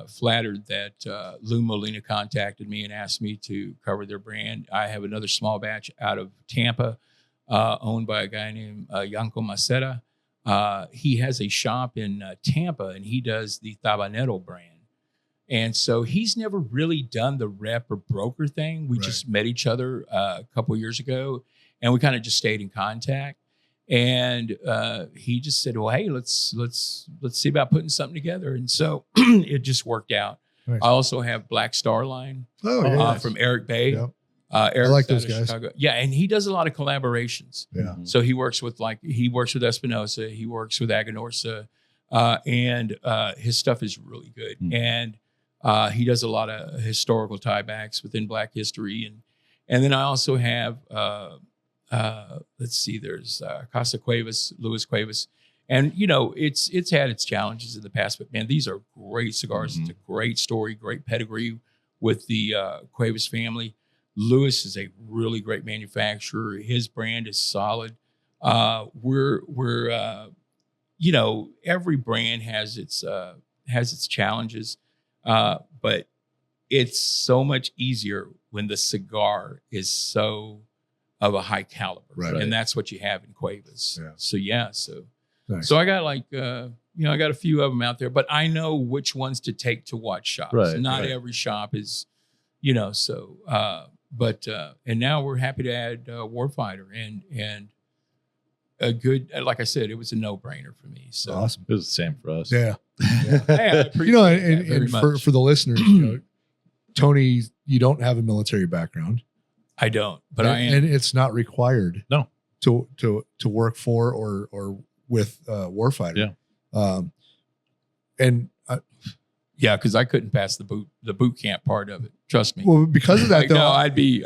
flattered that Lou Molina contacted me and asked me to cover their brand. I have another small batch out of Tampa, owned by a guy named Yanko Maceta. He has a shop in Tampa, and he does the Tabanero brand. And so he's never really done the rep or broker thing. We just met each other a couple of years ago, and we kind of just stayed in contact. And he just said, "Well, hey, let's see about putting something together." And so it just worked out. Nice. I also have Black Star Line from Eric Bay. Yep. Eric, I like those guys. Chicago. Yeah, and he does a lot of collaborations. Yeah. So he works with Espinosa, he works with Aganorsa, and his stuff is really good. And he does a lot of historical tiebacks within Black history, and then I also have. Let's see, there's Casa Cuevas, Luis Cuevas. And, it's had its challenges in the past, but man, these are great cigars. It's a great story, great pedigree with the Cuevas family. Luis is a really great manufacturer. His brand is solid. We're every brand has its challenges, but it's so much easier when the cigar is so of a high caliber. Right. And that's what you have in Cuevas. Yeah. So nice. So I got I got a few of them out there, but I know which ones to take to watch shops. Right. Not every shop is, but now we're happy to add Warfighter and a good, like I said, it was a no-brainer for me. So awesome. It was the same for us. Yeah. Hey, and for the listeners, Tony, you don't have a military background. I don't, but I am. And it's not required to work for or with Warfighter. Yeah. Because I couldn't pass the boot camp part of it. Trust me. Well, because of that, though, no, I'd be.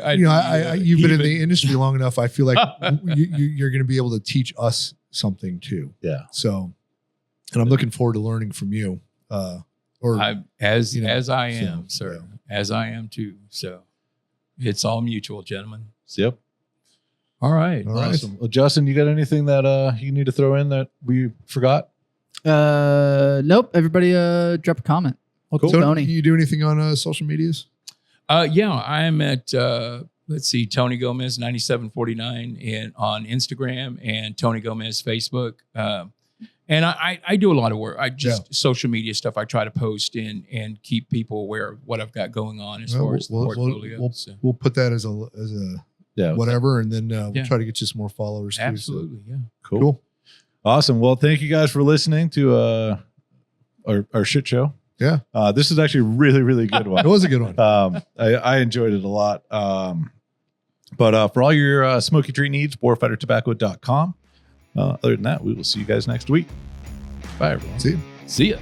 You've been in the industry long enough. I feel like you're going to be able to teach us something too. Yeah. So, and I'm looking forward to learning from you. As I am, sir. Yeah. As I am too. So. It's all mutual, gentlemen. Yep. All right. Awesome. Well, Justin, you got anything that you need to throw in that we forgot? Nope. Everybody drop a comment. Cool. Tony, you do anything on social medias? Yeah, I'm at let's see, Tony Gomez 9749 on Instagram and Tony Gomez Facebook. And I do a lot of work. I just social media stuff. I try to post and keep people aware of what I've got going on as far as the portfolio. We'll put that as a whatever, and then we'll try to get you some more followers. Absolutely, too, yeah. Cool. Awesome. Well, thank you guys for listening to our shit show. Yeah. This is actually a really, really good one. It was a good one. I enjoyed it a lot. But for all your smoky treat needs, warfightertobacco.com. Other than that, we will see you guys next week. Bye, everyone. See you. See ya.